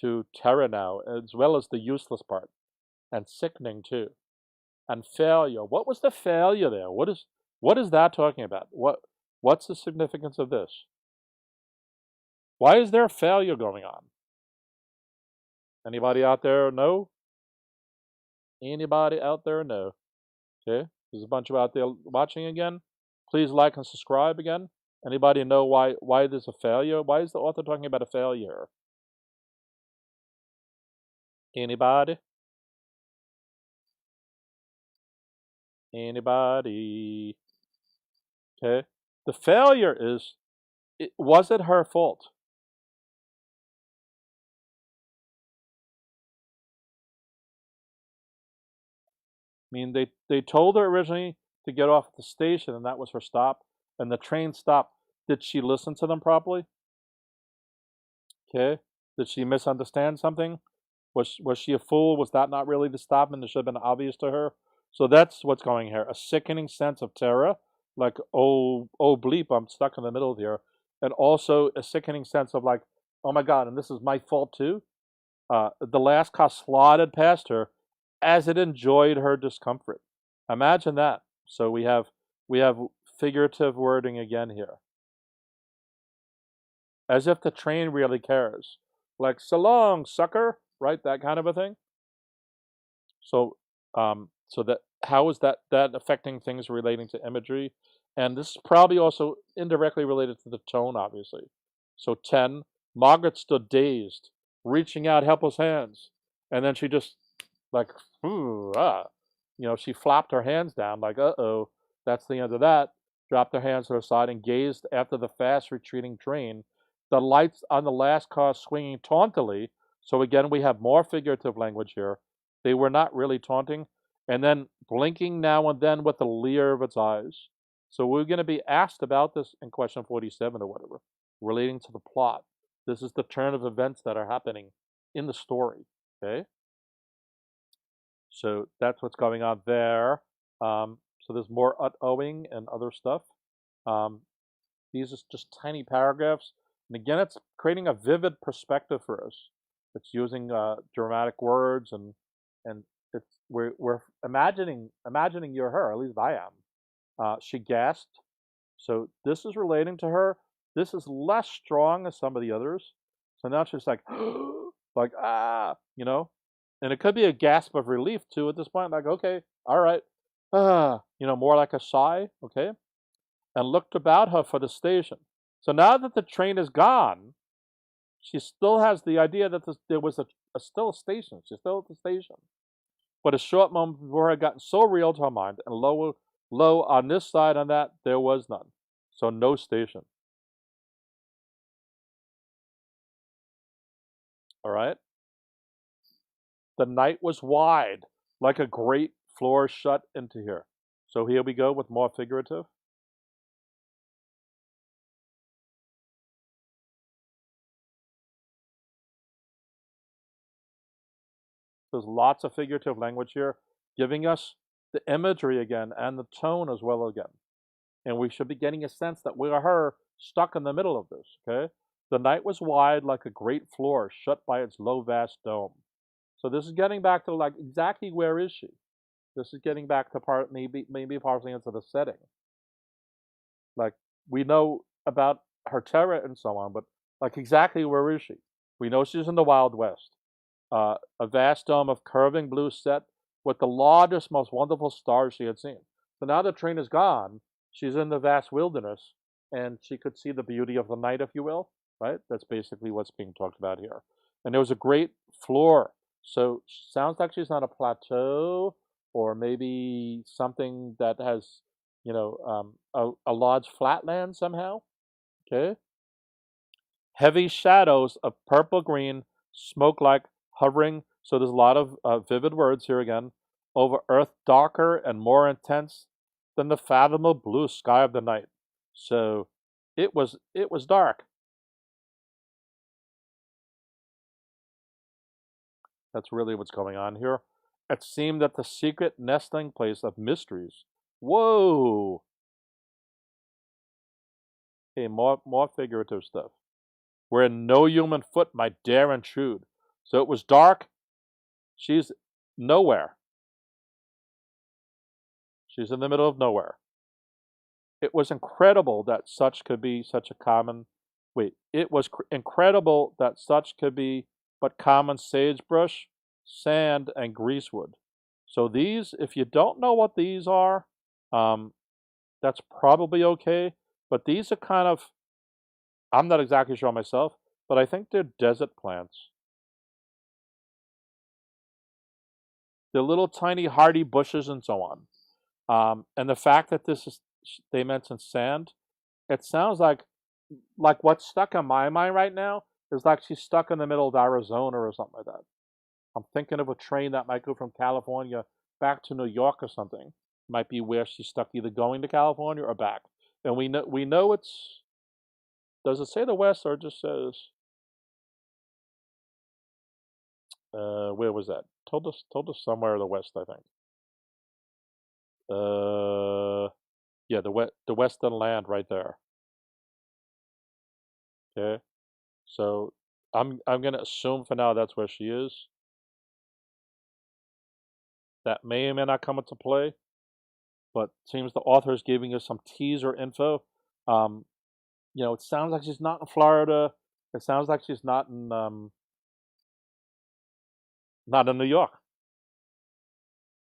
to terror now, as well as the useless part, and sickening too, and failure. What was the failure there? What is that talking about? What's the significance of this? Why is there a failure going on? Anybody out there know? Anybody out there know? Okay, there's a bunch of out there watching again. Please like and subscribe again. Anybody know why there's a failure? Why is the author talking about a failure? Anybody? Anybody? Okay. The failure is, was it her fault? I mean, they told her originally to get off at the station, and that was her stop, and the train stopped. Did she listen to them properly? Okay. Did she misunderstand something? Was she a fool? Was that not really the stop, and it should have been obvious to her? So that's what's going here. A sickening sense of terror, like, oh bleep, I'm stuck in the middle here. And also a sickening sense of, like, oh my God, and this is my fault too. The last car slotted past her as it enjoyed her discomfort. Imagine that. So we have figurative wording again here. As if the train really cares. Like, so long, sucker, right? That kind of a thing. So so that, how is that affecting things relating to imagery? And this is probably also indirectly related to the tone, obviously. So 10, Margaret stood dazed, reaching out helpless hands. And then she just, like, she flopped her hands down, like, uh-oh, that's the end of that. Dropped her hands to her side and gazed after the fast retreating train. The lights on the last car swinging tauntily. So again, we have more figurative language here. They were not really taunting. And then blinking now and then with the leer of its eyes. So we're going to be asked about this in question 47 or whatever, relating to the plot. This is the turn of events that are happening in the story, okay? So that's what's going on there. So there's more ut-ohing and other stuff. These are just tiny paragraphs. And again, it's creating a vivid perspective for us. It's using dramatic words, and it's we're imagining you're her. At least I am. She gasped. So this is relating to her. This is less strong as some of the others. So now she's like, like, ah, and it could be a gasp of relief too at this point. Like, okay, all right, more like a sigh, okay, and looked about her for the station. So now that the train is gone, she still has the idea that there was still a station. She's still at the station. But a short moment before it had gotten so real to her mind, and low on this side on that, there was none. So no station. All right. The night was wide, like a great floor shut into here. So here we go with more figurative. There's lots of figurative language here, giving us the imagery again and the tone as well again. And we should be getting a sense that we are her stuck in the middle of this, okay? The night was wide like a great floor shut by its low, vast dome. So this is getting back to like exactly where is she? This is getting back to maybe parsing into the setting. Like we know about her terror and so on, but like exactly where is she? We know she's in the Wild West. A vast dome of curving blue set with the largest, most wonderful stars she had seen. So now the train is gone. She's in the vast wilderness, and she could see the beauty of the night, if you will, right? That's basically what's being talked about here. And there was a great floor. So sounds like she's on a plateau, or maybe something that has, a large flatland somehow. Okay. Heavy shadows of purple green, smoke like, hovering. So there's a lot of vivid words here again. Over earth, darker and more intense than the fathomable blue sky of the night. So it was dark. That's really what's going on here. It seemed that the secret nesting place of mysteries. Whoa. Okay, more figurative stuff. Where no human foot might dare intrude. So it was dark. She's nowhere. She's in the middle of nowhere. It was incredible that such could be such a common. Wait, it was incredible that such could be but common sagebrush, sand, and greasewood. So these, if you don't know what these are, that's probably okay. But these are kind of, I'm not exactly sure myself, but I think they're desert plants. They're little tiny hardy bushes and so on. And the fact that this is, they mentioned sand, it sounds like what's stuck in my mind right now is like she's stuck in the middle of Arizona or something like that. I'm thinking of a train that might go from California back to New York or something. Might be where she's stuck, either going to California or back. And we know it's. Does it say the West or it just says? Where was that? Told us somewhere in the West, I think. Yeah, the Western land right there. Okay, so I'm gonna assume for now that's where she is. That may or may not come into play, but seems the author is giving us some teaser info. Um, it sounds like she's not in Florida. It sounds like she's not in New York.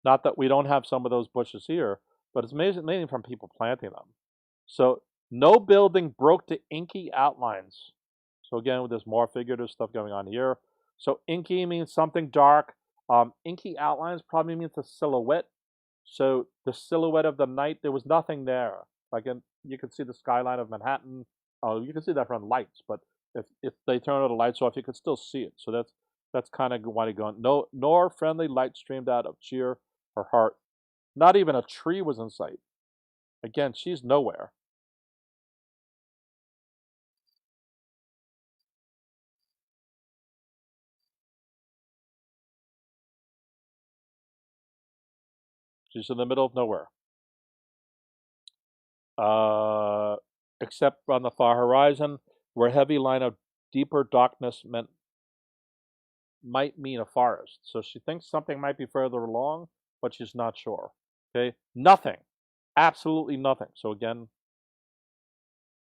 Not that we don't have some of those bushes here, but it's mainly from people planting them. So no building broke the inky outlines. So again, there's more figurative stuff going on here. So inky means something dark. Inky outlines probably means a silhouette. So the silhouette of the night, there was nothing there. You could see the skyline of Manhattan. Oh, you can see that from lights, but if they turn all the lights off, you could still see it. So that's kind of why you're going. No, nor friendly light streamed out of cheer or heart. Not even a tree was in sight. Again, she's nowhere. She's in the middle of nowhere. except on the far horizon, where heavy line of deeper darkness might mean a forest. So she thinks something might be further along, but she's not sure. Okay, nothing, absolutely nothing. So again,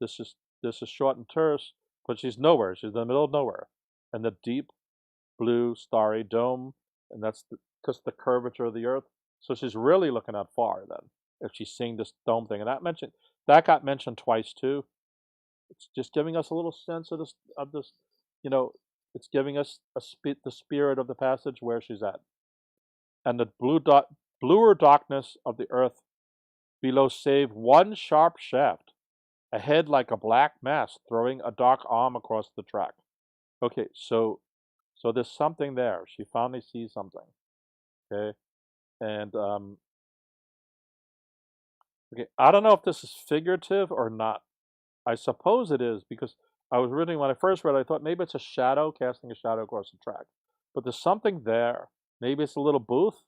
this is short and terse, but she's nowhere. She's in the middle of nowhere, and the deep blue starry dome, and that's because the curvature of the Earth. So she's really looking out far then, if she's seeing this dome thing, and that got mentioned twice too. It's just giving us a little sense of this, you know, it's giving us the spirit of the passage where she's at, and the bluer darkness of the Earth below, save one sharp shaft ahead, like a black mass throwing a dark arm across the track. Okay, so there's something there. She finally sees something. Okay, and okay, I don't know if this is figurative or not. I suppose it is, because I was reading, when I first read it, I thought maybe it's a shadow casting a shadow across the track. But there's something there. Maybe it's a little booth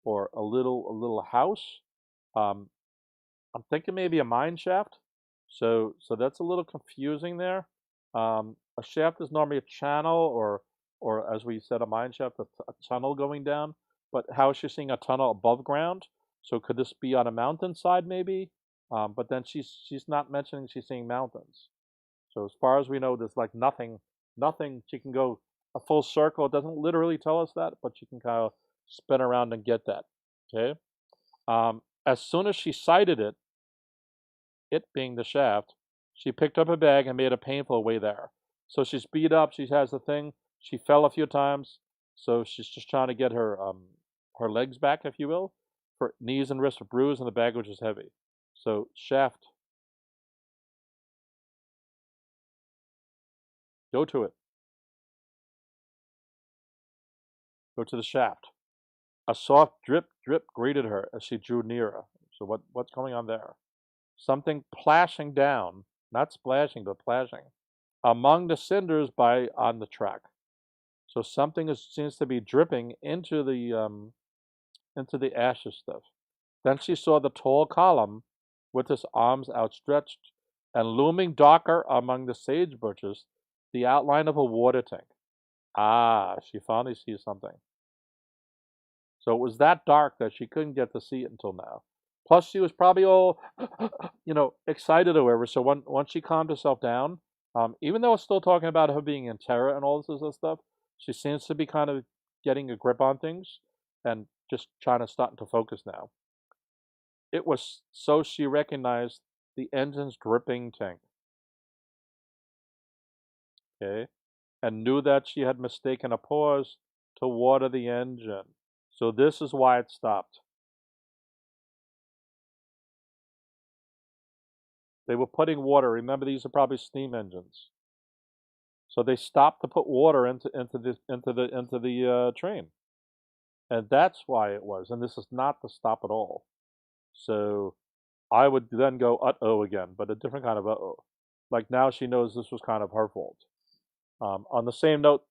or a little house. Um, I'm thinking maybe a mine shaft. So that's a little confusing there. A shaft is normally a channel, or as we said, a mine shaft, a tunnel going down. But how is she seeing a tunnel above ground? So could this be on a mountainside maybe? But then she's not mentioning she's seeing mountains. So as far as we know, there's like nothing. She can go a full circle. It doesn't literally tell us that, but she can kind of spin around and get that. Okay. As soon as she sighted it being the shaft, she picked up a bag and made a painful way there. So she's beat up. She has the thing. She fell a few times, so she's just trying to get her legs back, if you will. Her knees and wrists are bruised, and the baggage is heavy. So shaft. Go to it. Go to the shaft. A soft drip, drip greeted her as she drew nearer. So what's going on there? Something plashing down, not splashing, but plashing, among the cinders on the track. So something seems to be dripping into the ashes stuff. Then she saw the tall column with its arms outstretched, and looming darker among the sage bushes, the outline of a water tank. Ah, she finally sees something. So it was that dark that she couldn't get to see it until now. Plus, she was probably all, excited or whatever. So once she calmed herself down, even though it's still talking about her being in terror and all this other stuff, she seems to be kind of getting a grip on things and just trying to start to focus now. It was so she recognized the engine's dripping tank, okay, and knew that she had mistaken a pause to water the engine. So this is why it stopped. They were putting water. Remember, these are probably steam engines. So they stopped to put water into the train, and that's why it was. And this is not the stop at all. So I would then go uh-oh again, but a different kind of uh-oh. Like now she knows this was kind of her fault. On the same note,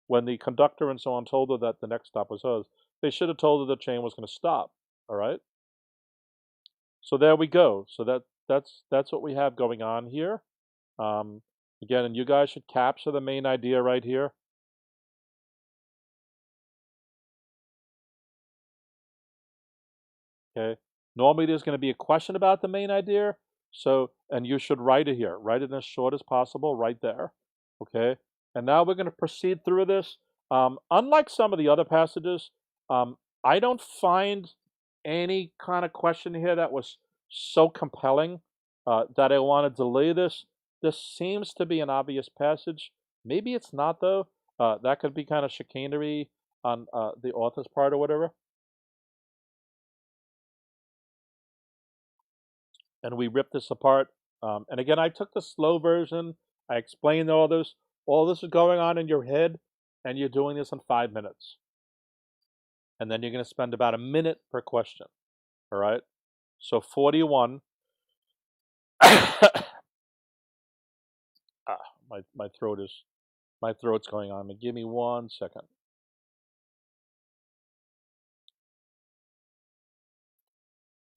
when the conductor and so on told her that the next stop was hers, they should have told her the train was going to stop. All right. So there we go. So that's what we have going on here. Again, and you guys should capture the main idea right here. Okay. Normally there's going to be a question about the main idea. So, and you should write it here. Write it as short as possible right there. Okay. And now we're going to proceed through this. Unlike some of the other passages, I don't find any kind of question here that was so compelling that I want to delay this. This seems to be an obvious passage. Maybe it's not, though. That could be kind of chicanery on the author's part or whatever. And we ripped this apart. And again, I took the slow version. I explained all this. All this is going on in your head, and you're doing this in 5 minutes. And then you're going to spend about a minute per question. All right? So 41. My throat's going on. Give me 1 second.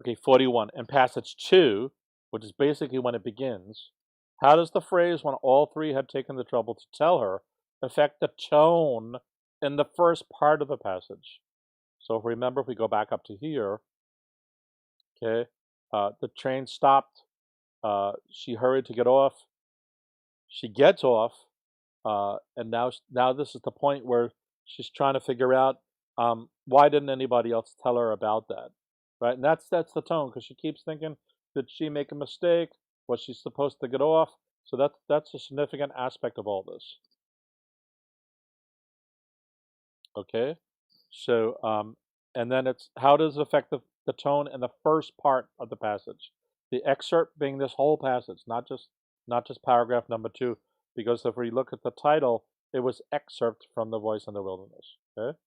Okay, 41. And passage 2, which is basically when it begins, How does the phrase "when all three had taken the trouble to tell her" affect the tone in the first part of the passage? So if remember, if we go back up to here, okay, the train stopped. She hurried to get off. She gets off, and now this is the point where she's trying to figure out why didn't anybody else tell her about that, right? And that's the tone, because she keeps thinking, did she make a mistake? Was she supposed to get off? So that's a significant aspect of all this. Okay, so and then it's how does it affect the tone in the first part of the passage? The excerpt being this whole passage, not just paragraph number 2, because if we look at the title, it was excerpt from The Voice in the Wilderness. Okay,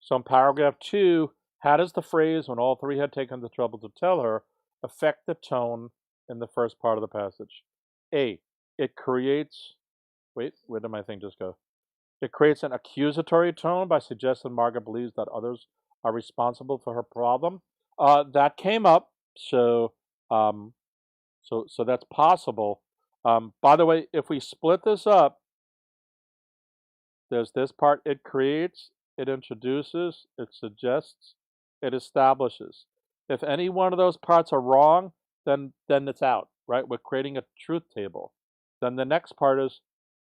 so in paragraph 2, how does the phrase "when all three had taken the trouble to tell her" affect the tone in the first part of the passage? A, it creates. Wait, where did my thing just go? It creates an accusatory tone by suggesting Margaret believes that others are responsible for her problem. That came up, so so that's possible. By the way, if we split this up, there's this part: it creates, it introduces, it suggests, it establishes. If any one of those parts are wrong, then it's out, right? We're creating a truth table. Then the next part is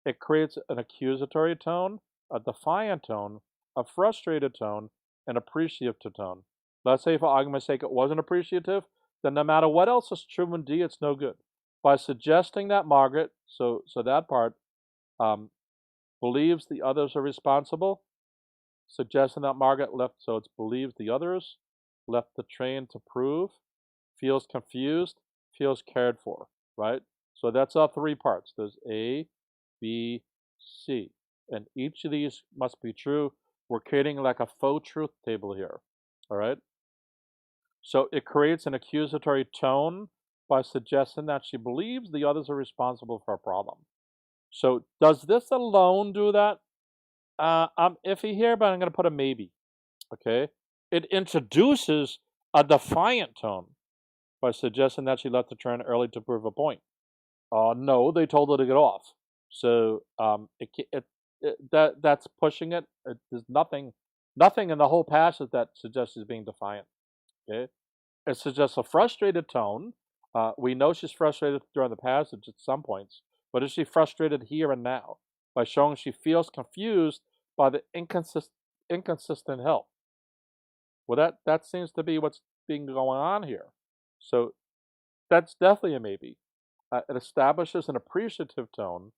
it creates an accusatory tone, a defiant tone, a frustrated tone, an appreciative tone. Let's say, for argument's sake, it wasn't appreciative, then no matter what else is true in D, it's no good. By suggesting that Margaret, so that part, believes the others are responsible, suggesting that Margaret left, so it's believes the others, left the train to prove, feels confused, feels cared for, right? So that's our 3 parts. There's A, B, C. And each of these must be true. We're creating like a faux truth table here, all right? So it creates an accusatory tone by suggesting that she believes the others are responsible for a problem. So does this alone do that? I'm iffy here, but I'm going to put a maybe, okay? It introduces a defiant tone by suggesting that she left the train early to prove a point. No, they told her to get off. So that's pushing it. There's nothing in the whole passage that suggests she's being defiant. Okay, it suggests a frustrated tone. We know she's frustrated during the passage at some points, but is she frustrated here and now by showing she feels confused by the inconsistent help? Well, that seems to be what's being going on here. So that's definitely a maybe. It establishes an appreciative tone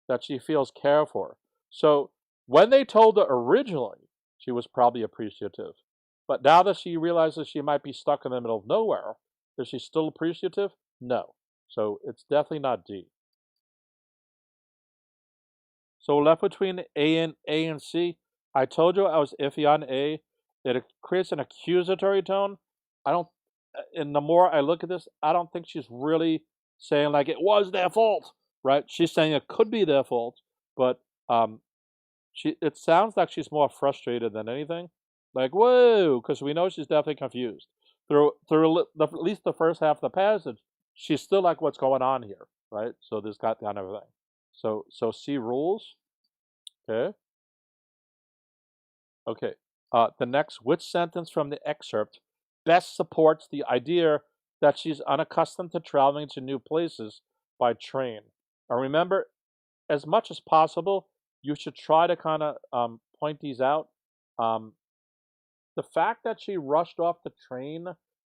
that she feels cared for. So when they told her originally, she was probably appreciative. But now that she realizes she might be stuck in the middle of nowhere, is she still appreciative? No. So it's definitely not D. So we're left between A and C. I told you I was iffy on A. It creates an accusatory tone. I don't, and the more I look at this, I don't think she's really saying like it was their fault, right? She's saying it could be their fault, but it sounds like she's more frustrated than anything. Like, whoa, because we know she's definitely confused. Through at least the first half of the passage, she's still like, what's going on here, right? So there's got kind of a thing. So C rules. Okay. Okay. The next, which sentence from the excerpt best supports the idea that she's unaccustomed to traveling to new places by train? And remember, as much as possible, you should try to kind of point these out. The fact that she rushed off the train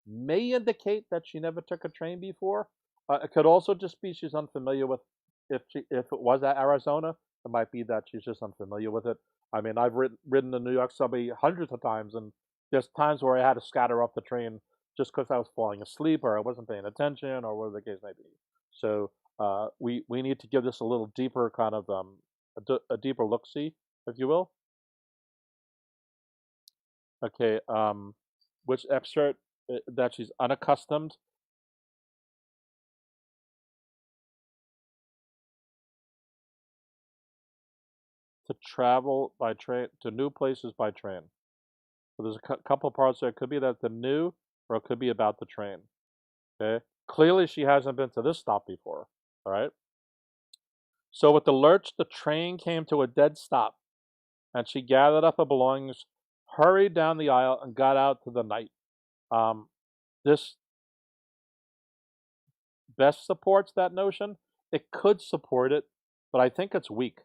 may indicate that she never took a train before. It could also just be she's unfamiliar with, if it was at Arizona, it might be that she's just unfamiliar with it. I mean, I've ridden the New York subway hundreds of times, and there's times where I had to scatter off the train just because I was falling asleep or I wasn't paying attention or whatever the case may be. So we need to give this a little deeper kind of a deeper look-see, if you will. Okay, which excerpt that she's unaccustomed to travel by train to new places by train. So there's a couple parts there. It could be that the new, or it could be about the train. Okay, Clearly, she hasn't been to this stop before, all right? So with the lurch, the train came to a dead stop, and she gathered up her belongings, hurried down the aisle, and got out to the night. Um, this best supports that notion. It could support it, but I think it's weak.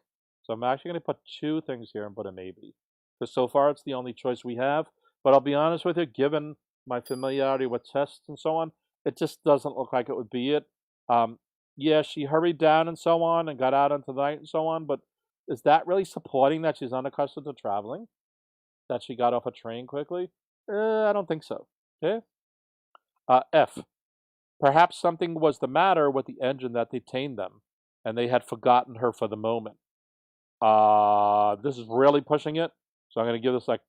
So I'm actually going to put two things here and put a maybe. Because so far it's the only choice we have. But I'll be honest with you, given my familiarity with tests and so on, it just doesn't look like it would be it. Yeah, she hurried down and so on and got out into the night and so on, but is that really supporting that she's unaccustomed to traveling? That she got off a train quickly? I don't think so. Okay. F. Perhaps something was the matter with the engine that detained them, and they had forgotten her for the moment. This is really pushing it, so I'm going to give this like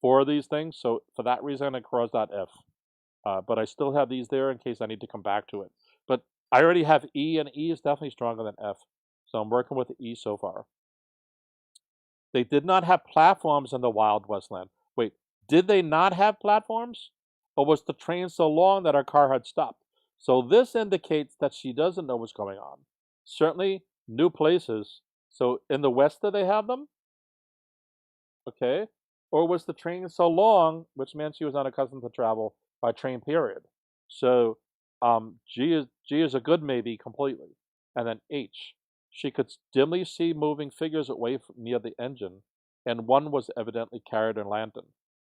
4 of these things. So for that reason, I'm going to cross that F. But I still have these there in case I need to come back to it. But I already have E, and E is definitely stronger than F. So I'm working with the E so far. They did not have platforms in the Wild Westland. Wait, did they not have platforms? Or was the train so long that our car had stopped? So this indicates that she doesn't know what's going on. Certainly new places. So in the West, do they have them? Okay. Or was the train so long, which meant she was unaccustomed to travel by train, period. So G is a good maybe completely. And then H, she could dimly see moving figures away from near the engine, and one was evidently carried in lantern.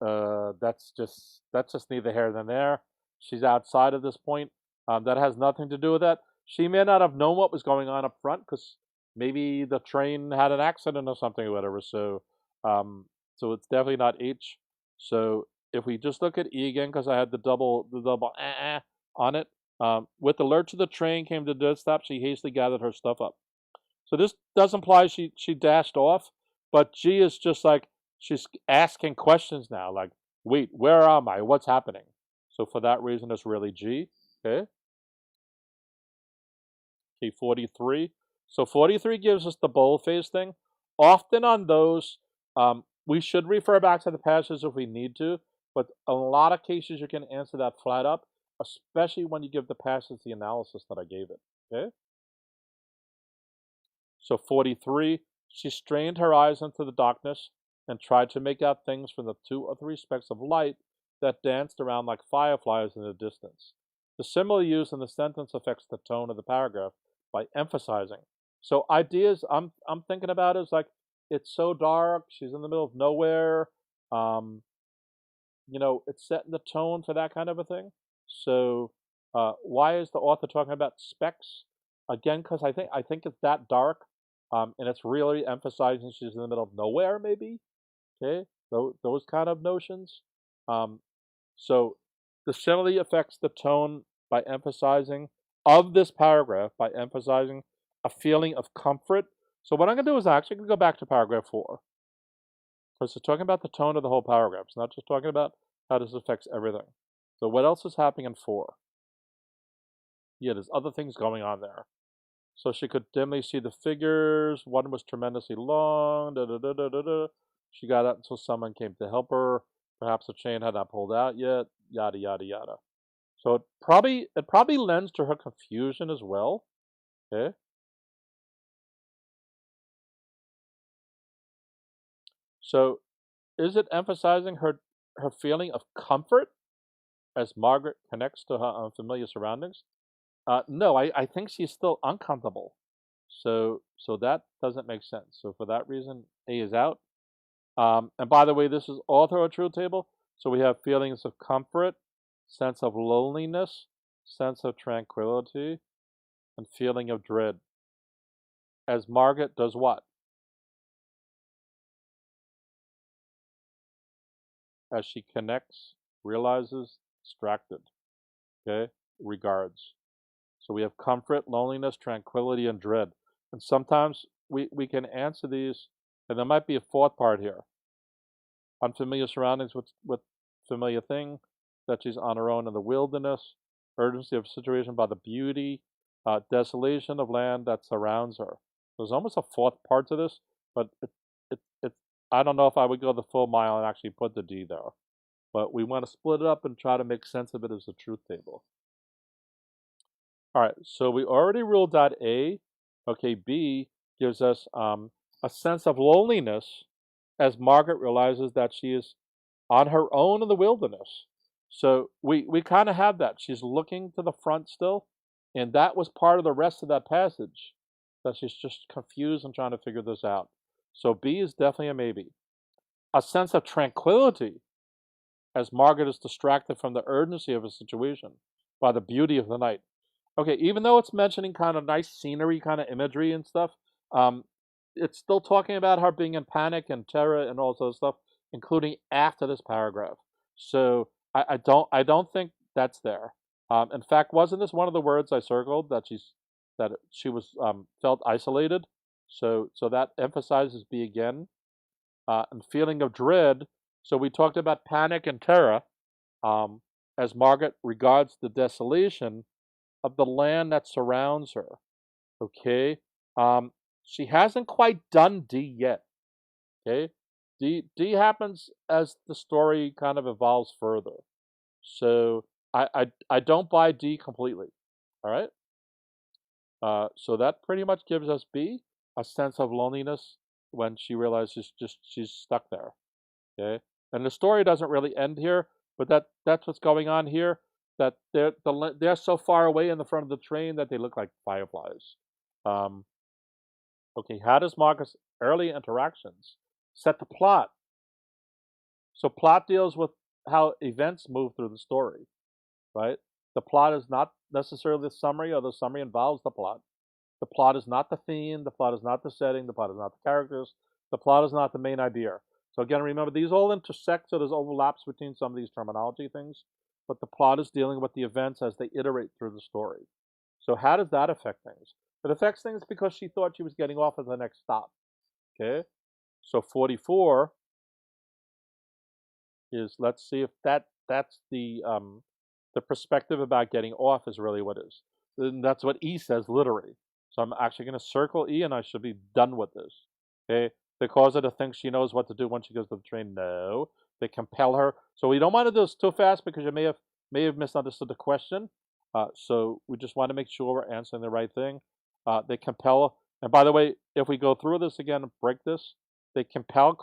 That's just neither here nor there. She's outside at this point. That has nothing to do with that. She may not have known what was going on up front because maybe the train had an accident or something or whatever. So it's definitely not H. So if we just look at E again, because I had the double on it. With the lurch of the train came to a dead stop, she hastily gathered her stuff up. So this does imply she dashed off, but G is just like she's asking questions now, like, wait, where am I? What's happening? So for that reason, it's really G. Okay. Okay, 43. So 43 gives us the boldface thing. Often on those, we should refer back to the passages if we need to, but a lot of cases you can answer that flat up, especially when you give the passage the analysis that I gave it. Okay. So 43, she strained her eyes into the darkness and tried to make out things from the 2 or 3 specks of light that danced around like fireflies in the distance. The simile used in the sentence affects the tone of the paragraph by emphasizing. So ideas I'm thinking about is like it's so dark, she's in the middle of nowhere. Um, it's setting the tone for that kind of a thing. So why is the author talking about specks? Again, because I think it's that dark, and it's really emphasizing she's in the middle of nowhere, maybe. Okay, those kind of notions. So the simile affects the tone by emphasizing of this paragraph by emphasizing a feeling of comfort. So what I'm going to do is actually going to go back to paragraph 4 because it's talking about the tone of the whole paragraph. It's not just talking about how this affects everything. So what else is happening in 4? Yeah, there's other things going on there. So she could dimly see the figures. One was tremendously long. She got out until someone came to help her. Perhaps the chain had not pulled out yet. Yada yada yada. So it probably lends to her confusion as well. Okay. So is it emphasizing her feeling of comfort as Margaret connects to her unfamiliar surroundings? No, I think she's still uncomfortable. So that doesn't make sense. So for that reason, A is out. And by the way, this is all through a truth table. So we have feelings of comfort, sense of loneliness, sense of tranquility, and feeling of dread. As Margaret does what? As she connects, realizes, distracted. Okay? Regards. So we have comfort, loneliness, tranquility, and dread. And sometimes we can answer these, and there might be a 4th part here. Unfamiliar surroundings with familiar thing, that she's on her own in the wilderness, urgency of situation by the beauty, desolation of land that surrounds her. There's almost a 4th part to this, but it I don't know if I would go the full mile and actually put the D there. But we want to split it up and try to make sense of it as a truth table. All right, so we already ruled out A. Okay, B gives us a sense of loneliness as Margaret realizes that she is on her own in the wilderness. So we kind of have that. She's looking to the front still, and that was part of the rest of that passage, that she's just confused and trying to figure this out. So B is definitely a maybe. A sense of tranquility as Margaret is distracted from the urgency of the situation by the beauty of the night. Okay, even though it's mentioning kind of nice scenery, kind of imagery and stuff, um, it's still talking about her being in panic and terror and all sorts of stuff, including after this paragraph. So I don't think that's there. In fact, wasn't this one of the words I circled, that she was felt isolated? So that emphasizes B again, and feeling of dread. So we talked about panic and terror, as Margaret regards the desolation of the land that surrounds her. Okay, she hasn't quite done D yet. Okay, D happens as the story kind of evolves further. So I don't buy D completely. All right. So that pretty much gives us B, a sense of loneliness when she realizes she's stuck there. Okay, and the story doesn't really end here, but that's what's going on here. That they're so far away in the front of the train that they look like fireflies. Um, okay, how does Margaret's early interactions set the plot? So plot deals with how events move through the story, right? The plot is not necessarily the summary, or the summary involves the plot. The plot is not the theme. The plot is not the setting. The plot is not the characters. The plot is not the main idea. So again, remember, these all intersect, so there's overlaps between some of these terminology things, but the plot is dealing with the events as they iterate through the story. So how does that affect things? It affects things because she thought she was getting off at the next stop. Okay, so 44 is, let's see if that's the perspective about getting off is really what is. And that's what E says literally. So I'm actually going to circle E, and I should be done with this. Okay, they cause her to think she knows what to do when she goes to the train. No, they compel her. So we don't want to do this too fast because you may have misunderstood the question. So we just want to make sure we're answering the right thing. They compel, and by the way, if we go through this again and break this, they compel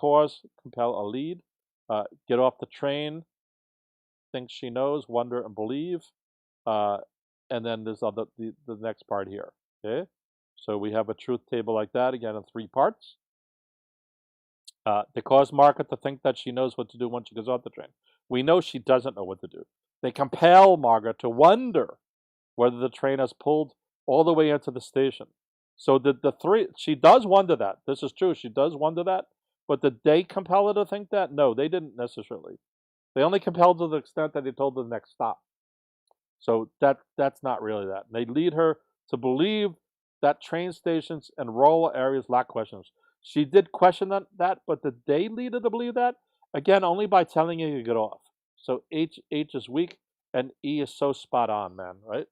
a lead, get off the train, think she knows, wonder, and believe. And then there's the next part here. Okay, so we have a truth table like that again in 3 parts. They cause Margaret to think that she knows what to do when she goes off the train. We know she doesn't know what to do. They compel Margaret to wonder whether the train has pulled all the way into the station. So the three, she does wonder that. This is true. She does wonder that. But did they compel her to think that? No, they didn't necessarily. They only compelled to the extent that they told her the next stop. So that's not really that. They lead her to believe that train stations and rural areas lack questions. She did question that, but did they lead her to believe that? Again, only by telling you to get off. So H is weak, and E is so spot on, man, right?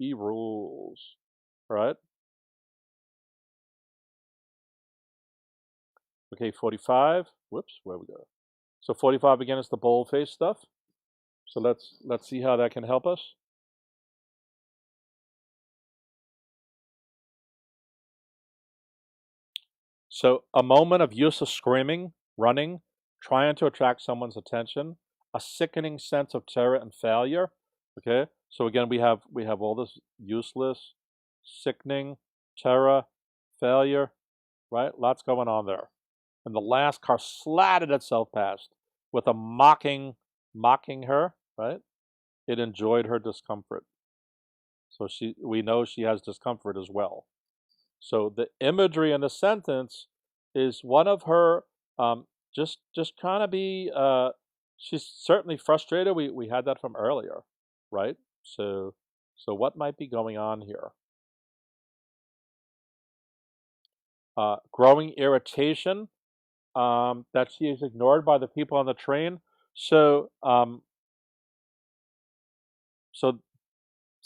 E rules, right? Okay, 45. Whoops, where we go? So 45 again is the boldface stuff. So let's see how that can help us. So a moment of useless screaming, running, trying to attract someone's attention, a sickening sense of terror and failure. Okay, so again we have all this useless, sickening, terror, failure, right? Lots going on there. And the last car slatted itself past with a mocking her, right? It enjoyed her discomfort. So we know she has discomfort as well. So the imagery in the sentence is one of her just trying to be. She's certainly frustrated. We had that from earlier, right? So what might be going on here? Growing irritation that she is ignored by the people on the train. So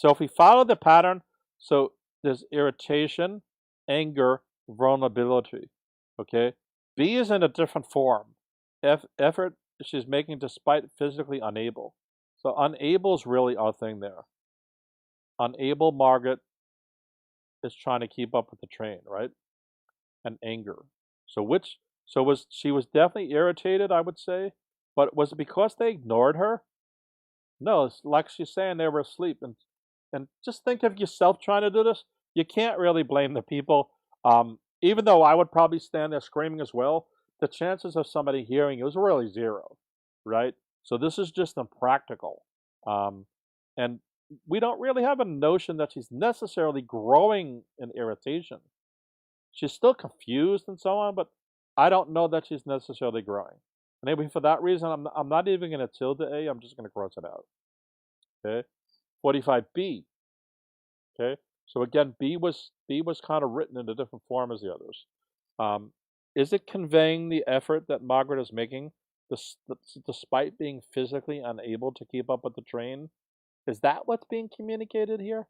if we follow the pattern, so there's irritation, anger, vulnerability. Okay, B is in a different form. Effort she's making despite physically unable. So unable is really our thing there. unable Margaret is trying to keep up with the train, right? And anger. So she was definitely irritated, I would say, but was it because they ignored her? No, it's like she's saying they were asleep. And just think of yourself trying to do this. You can't really blame the people. Even though I would probably stand there screaming as well, the chances of somebody hearing it was really zero, right? So this is just impractical. And we don't really have a notion that she's necessarily growing in irritation. She's still confused and so on, but I don't know that she's necessarily growing. And maybe for that reason, I'm not even going to tilde A. I'm just going to cross it out. Okay, 45B. Okay, so again, B was kind of written in a different form as the others. Is it conveying the effort that Margaret is making, despite being physically unable to keep up with the train? Is that what's being communicated here?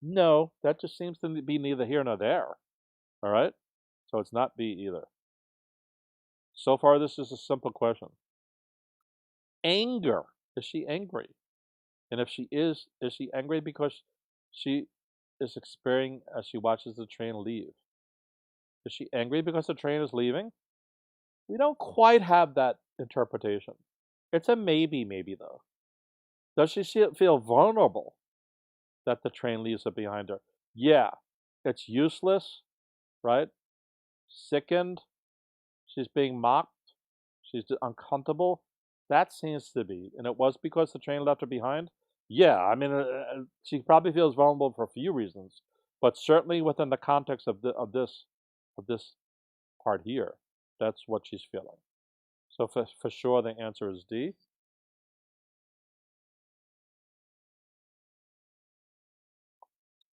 No, that just seems to be neither here nor there. All right, so it's not B either. So far, this is a simple question. Anger. Is she angry? And if she is she angry because she is experiencing as she watches the train leave? Is she angry because the train is leaving? We don't quite have that interpretation. It's a maybe though. Does she feel vulnerable that the train leaves it behind her? Yeah, it's useless, right? Sickened. She's being mocked. She's uncomfortable. That seems to be, and it was because the train left her behind. Yeah, I mean, she probably feels vulnerable for a few reasons, but certainly within the context of this part here, that's what she's feeling. So for sure, the answer is D.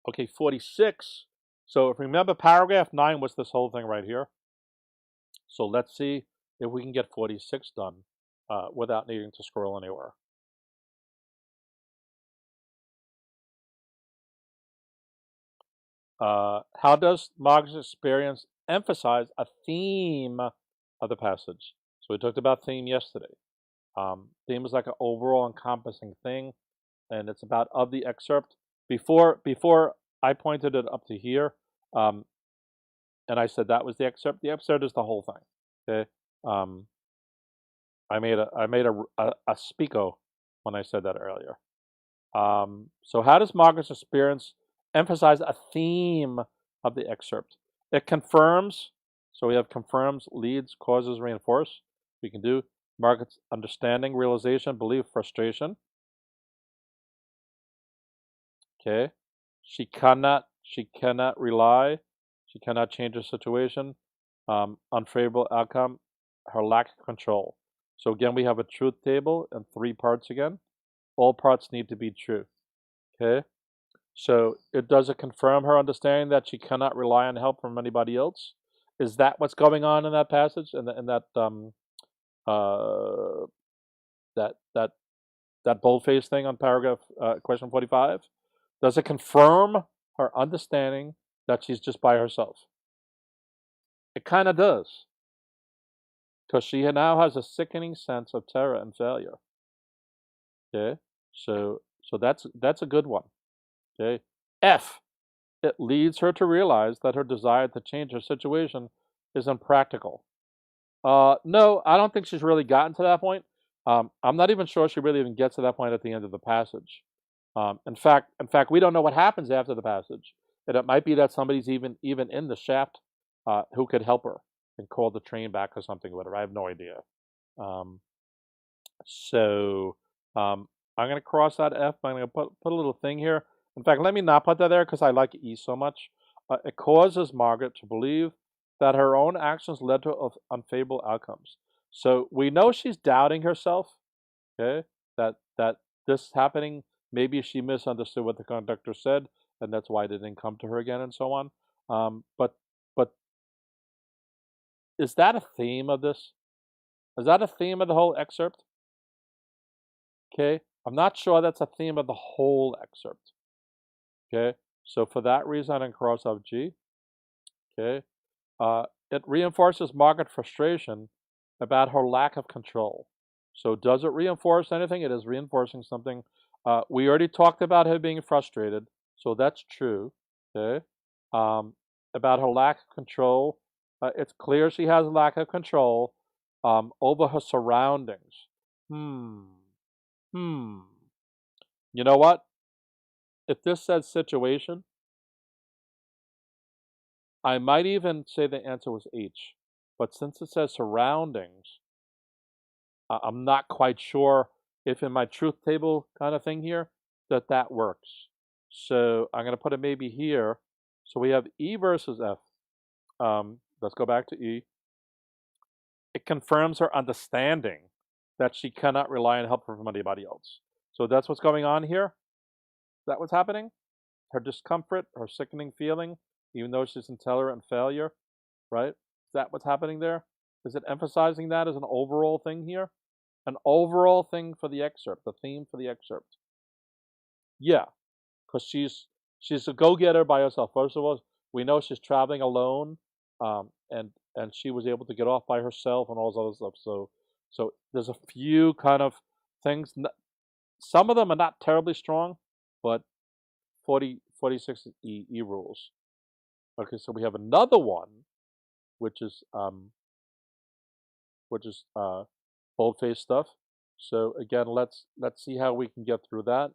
Okay, 46. So if you remember, paragraph 9 was this whole thing right here. So let's see if we can get 46 done without needing to scroll anywhere. How does Margaret's experience emphasize a theme of the passage? So we talked about theme yesterday. Theme is like an overall encompassing thing, and it's about of the excerpt. Before I pointed it up to here, and I said that was the excerpt. The excerpt is the whole thing. Okay. I made a speako when I said that earlier. So how does Margaret's experience emphasize a theme of the excerpt? It confirms. So we have confirms, leads, causes, reinforce. We can do Margaret's understanding, realization, belief, frustration. Okay. She cannot rely. She cannot change her situation. Unfavorable outcome, her lack of control. So again, we have a truth table and 3 parts again. All parts need to be true. Okay. So does it confirm her understanding that she cannot rely on help from anybody else? Is that what's going on in that passage? In that boldface thing on paragraph question 45? Does it confirm her understanding that she's just by herself? It kind of does, because she now has a sickening sense of terror and failure. Okay, so that's a good one. Okay, F. It leads her to realize that her desire to change her situation is impractical. No, I don't think she's really gotten to that point. I'm not even sure she really even gets to that point at the end of the passage. In fact, we don't know what happens after the passage. And it might be that somebody's even in the shaft who could help her and call the train back or something, whatever. I have no idea. So I'm going to cross that F. I'm going to put a little thing here. In fact, let me not put that there because I like E so much. It causes Margaret to believe that her own actions led to unfavorable outcomes. So we know she's doubting herself. Okay, that this happening, maybe she misunderstood what the conductor said, and that's why it didn't come to her again, and so on. But is that a theme of this? Is that a theme of the whole excerpt? Okay, I'm not sure that's a theme of the whole excerpt. Okay, so for that reason, I'm going to cross off G. Okay, it reinforces Margaret's frustration about her lack of control. So does it reinforce anything? It is reinforcing something. We already talked about her being frustrated, so that's true. Okay. About her lack of control, it's clear she has a lack of control over her surroundings. Hmm. Hmm. You know what? If this says situation, I might even say the answer was H. But since it says surroundings, I'm not quite sure if in my truth table kind of thing here that works. So I'm going to put a maybe here. So we have E versus F. Let's go back to E. It confirms her understanding that she cannot rely on help from anybody else. So that's what's going on here. Is that what's happening? Her discomfort, her sickening feeling, even though she's intolerant failure, right? Is that what's happening there? Is it emphasizing that as an overall thing here? An overall thing for the excerpt, the theme for the excerpt. Yeah, because she's a go-getter by herself. First of all, we know she's traveling alone, and she was able to get off by herself and all this other stuff. So there's a few kind of things. Some of them are not terribly strong, but 46 E rules. Okay, so we have another one, which is boldface stuff. So again, let's see how we can get through that.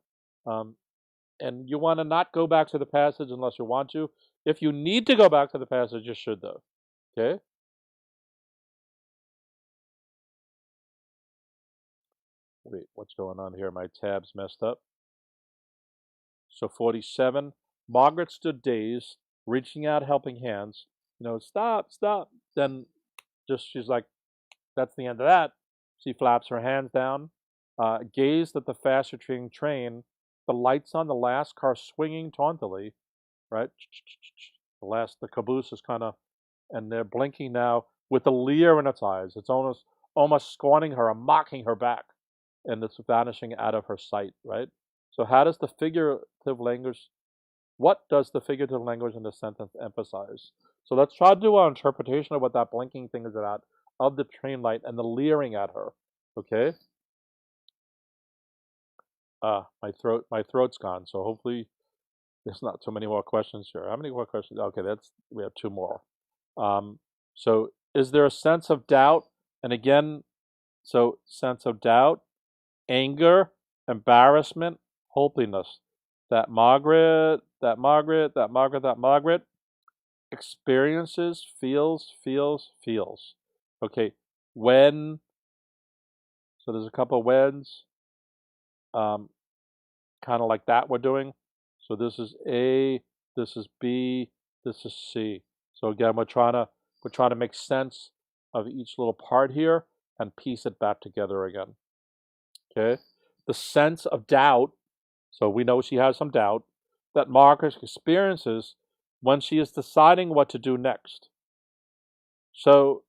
And you want to not go back to the passage unless you want to. If you need to go back to the passage, you should though. Okay. Wait, what's going on here? My tab's messed up. So 47. Margaret stood dazed, reaching out helping hands. Stop, stop. Then she's like, that's the end of that. She flaps her hands down, gazed at the fast retreating train, the lights on the last car swinging tauntily, right? The caboose is kind of, and they're blinking now with a leer in its eyes. It's almost scorning her and mocking her back, and it's vanishing out of her sight, right? So how does the figurative language, what does the figurative language in the sentence emphasize? So let's try to do our interpretation of what that blinking thing is about, of the train light and the leering at her. Okay. My throat's gone, so hopefully there's not too many more questions here. How many more questions? Okay, we have two more. So is there a sense of doubt? And again, so sense of doubt, anger, embarrassment, hopelessness. That Margaret experiences, feels. Okay, when, so there's a couple of whens, kind of like that we're doing. So this is A, this is B, this is C. So again, we're trying to make sense of each little part here and piece it back together again. Okay, the sense of doubt. So we know she has some doubt that Margaret experiences when she is deciding what to do next. So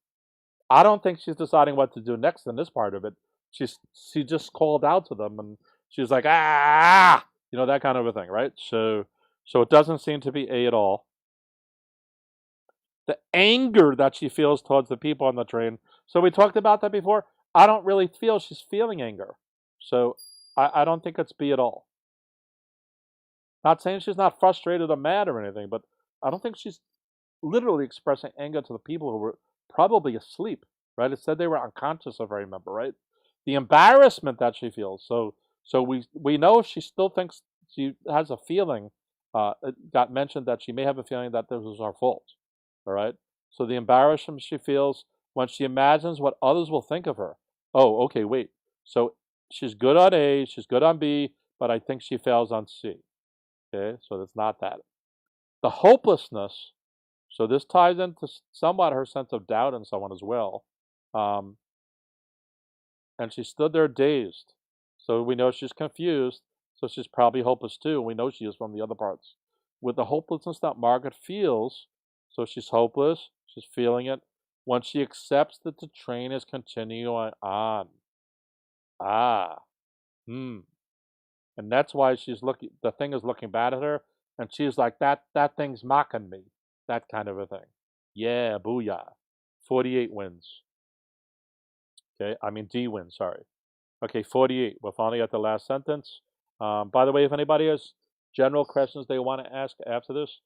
I don't think she's deciding what to do next in this part of it. She just called out to them and she's like, that kind of a thing, right? So it doesn't seem to be A at all. The anger that she feels towards the people on the train. So we talked about that before. I don't really feel she's feeling anger. So I don't think it's B at all. Not saying she's not frustrated or mad or anything, but I don't think she's literally expressing anger to the people who were probably asleep, right? It said they were unconscious, if I remember, right? The embarrassment that she feels. So we know she still thinks she has a feeling. It got mentioned that she may have a feeling that this was her fault. All right. So the embarrassment she feels when she imagines what others will think of her. Oh, okay, wait. So she's good on A, she's good on B, but I think she fails on C. Okay, so that's not that. The hopelessness. So this ties into somewhat her sense of doubt in someone as well. And she stood there dazed. So we know she's confused. So she's probably hopeless too. We know she is from the other parts. With the hopelessness that Margaret feels, so she's hopeless, she's feeling it, when she accepts that the train is continuing on. And that's why the thing is looking bad at her, and she's like, that thing's mocking me. That kind of a thing. Yeah, booyah. 48 wins. Okay, I mean D wins, sorry. Okay, 48. We're finally at the last sentence. By the way, if anybody has general questions they want to ask after this,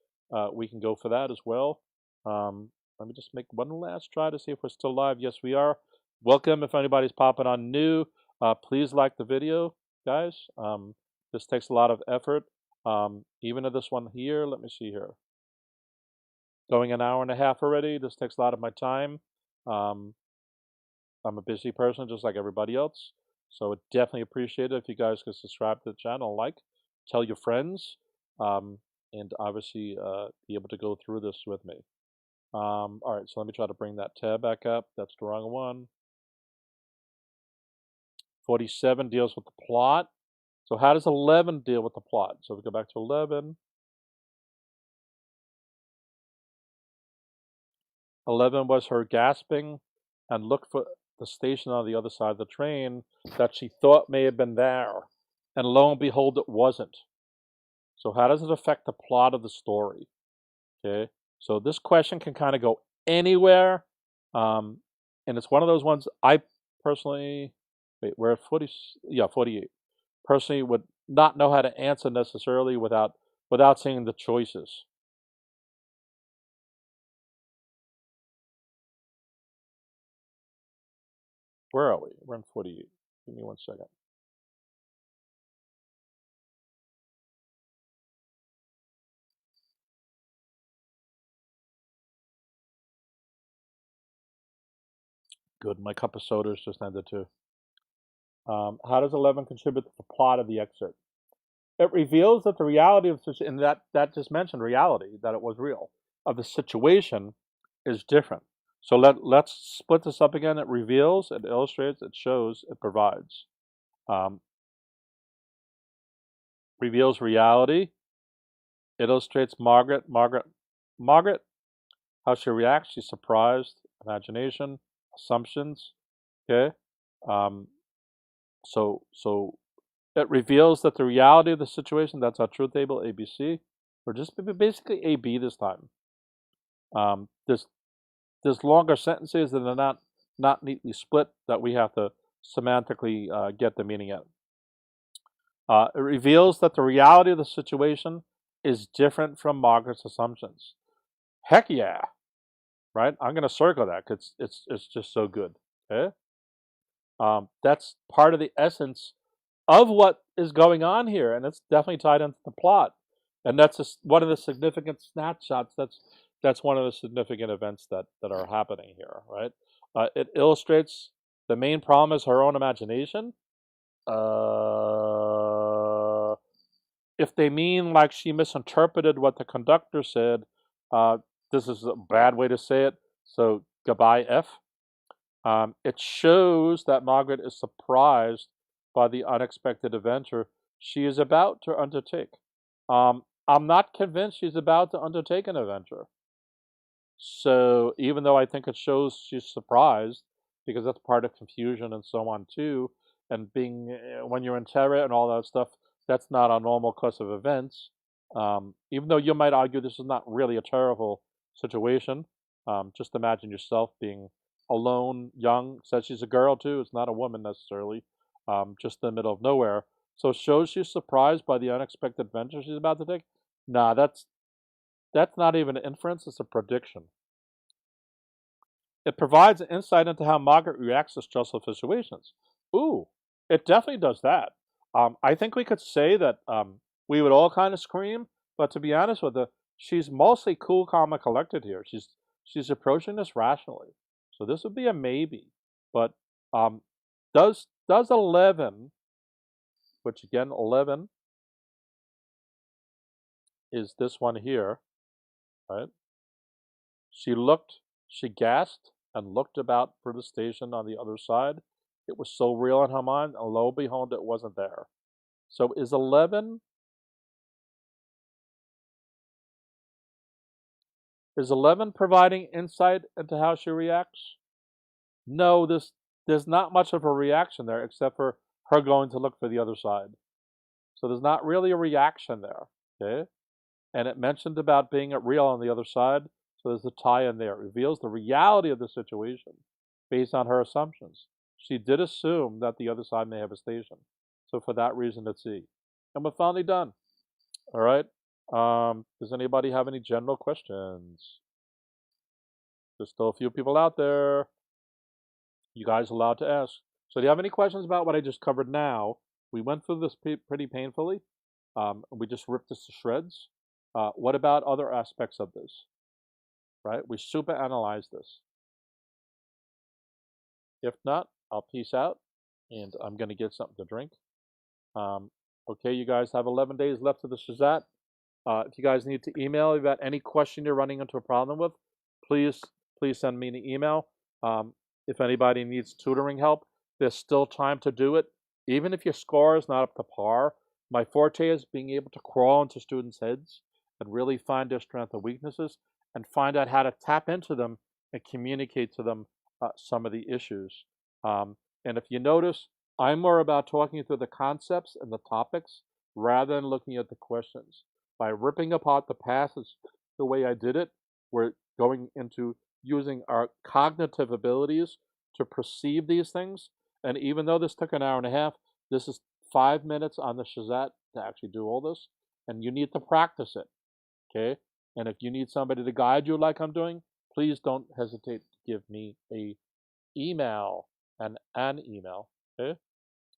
we can go for that as well. Let me just make one last try to see if we're still live. Yes, we are. Welcome. If anybody's popping on new, please like the video, guys. This takes a lot of effort. Even in this one here, let me see here. Going an hour and a half already. This takes a lot of my time. I'm a busy person just like everybody else. So I'd definitely appreciate it if you guys could subscribe to the channel, like, tell your friends, and obviously be able to go through this with me. All right, so let me try to bring that tab back up. That's the wrong one. 47 deals with the plot. So how does 11 deal with the plot? So we go back to 11. 11 was her gasping and looked for the station on the other side of the train that she thought may have been there. And lo and behold, it wasn't. So how does it affect the plot of the story? Okay, so this question can kind of go anywhere. And it's one of those ones I personally, wait, we're at 40, yeah, 48. Personally would not know how to answer necessarily without seeing the choices. Where are we? We're in 48. Give me 1 second. Good, my cup of soda is just ended too. How does 11 contribute to the plot of the excerpt? It reveals that the reality of the, and that just mentioned reality, that it was real, of the situation is different. So let's split this up again. It reveals, it illustrates, it shows, it provides. Reveals reality. It illustrates Margaret, how she reacts. She's surprised, imagination, assumptions. Okay. So it reveals that the reality of the situation, that's our truth table, ABC. We're just basically AB this time. There's longer sentences that are not neatly split that we have to semantically get the meaning out. It reveals that the reality of the situation is different from Margaret's assumptions. Heck yeah, right? I'm going to circle that because it's just so good. Okay, that's part of the essence of what is going on here, and it's definitely tied into the plot. And that's one of the significant snapshots. That's one of the significant events that are happening here, right? It illustrates the main problem is her own imagination. If they mean like she misinterpreted what the conductor said, this is a bad way to say it. So goodbye, F. It shows that Margaret is surprised by the unexpected adventure she is about to undertake. I'm not convinced she's about to undertake an adventure. So even though I think it shows she's surprised, because that's part of confusion and so on too, and being when you're in terror and all that stuff, that's not a normal course of events. Even though you might argue this is not really a terrible situation, just imagine yourself being alone, young. Says she's a girl too. It's not a woman necessarily. Just in the middle of nowhere. So it shows she's surprised by the unexpected adventure she's about to take. Nah, that's not even an inference. It's a prediction. It provides an insight into how Margaret reacts to stressful situations. Ooh, it definitely does that. I think we could say that we would all kind of scream, but to be honest with her, she's mostly cool, calm, and collected here. She's approaching this rationally. So this would be a maybe. But does 11, which again 11 is this one here, right? She gasped and looked about for the station on the other side. It was so real in her mind, and lo and behold, it wasn't there. So is 11 providing insight into how she reacts? No, there's not much of a reaction there except for her going to look for the other side. So there's not really a reaction there, okay? And it mentioned about being real on the other side, so there's a tie in there. It reveals the reality of the situation based on her assumptions. she did assume that the other side may have a station. So for that reason, it's E. And we're finally done. All right. Does anybody have any general questions? There's still a few people out there. You guys are allowed to ask. So do you have any questions about what I just covered now? We went through this pretty painfully. We just ripped this to shreds. What about other aspects of this? Right? We super analyzed this. If not, I'll peace out, and I'm going to get something to drink. Okay, you guys have 11 days left of the SHSAT. If you guys need to email about any question you're running into a problem with, please send me an email. If anybody needs tutoring help, there's still time to do it. Even if your score is not up to par, my forte is being able to crawl into students' heads and really find their strengths and weaknesses and find out how to tap into them and communicate to them some of the issues. And if you notice, I'm more about talking through the concepts and the topics rather than looking at the questions. By ripping apart the passage the way I did it, we're going into using our cognitive abilities to perceive these things. And even though this took an hour and a half, this is 5 minutes on the SHSAT to actually do all this. And you need to practice it, okay? And if you need somebody to guide you like I'm doing, please don't hesitate to give me an email, okay?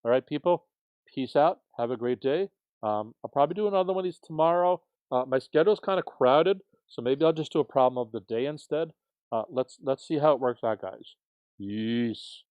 All right, people, peace out. Have a great day. I'll probably do another one of these tomorrow. My schedule's kind of crowded, so maybe I'll just do a problem of the day instead. Let's see how it works out, guys. Peace.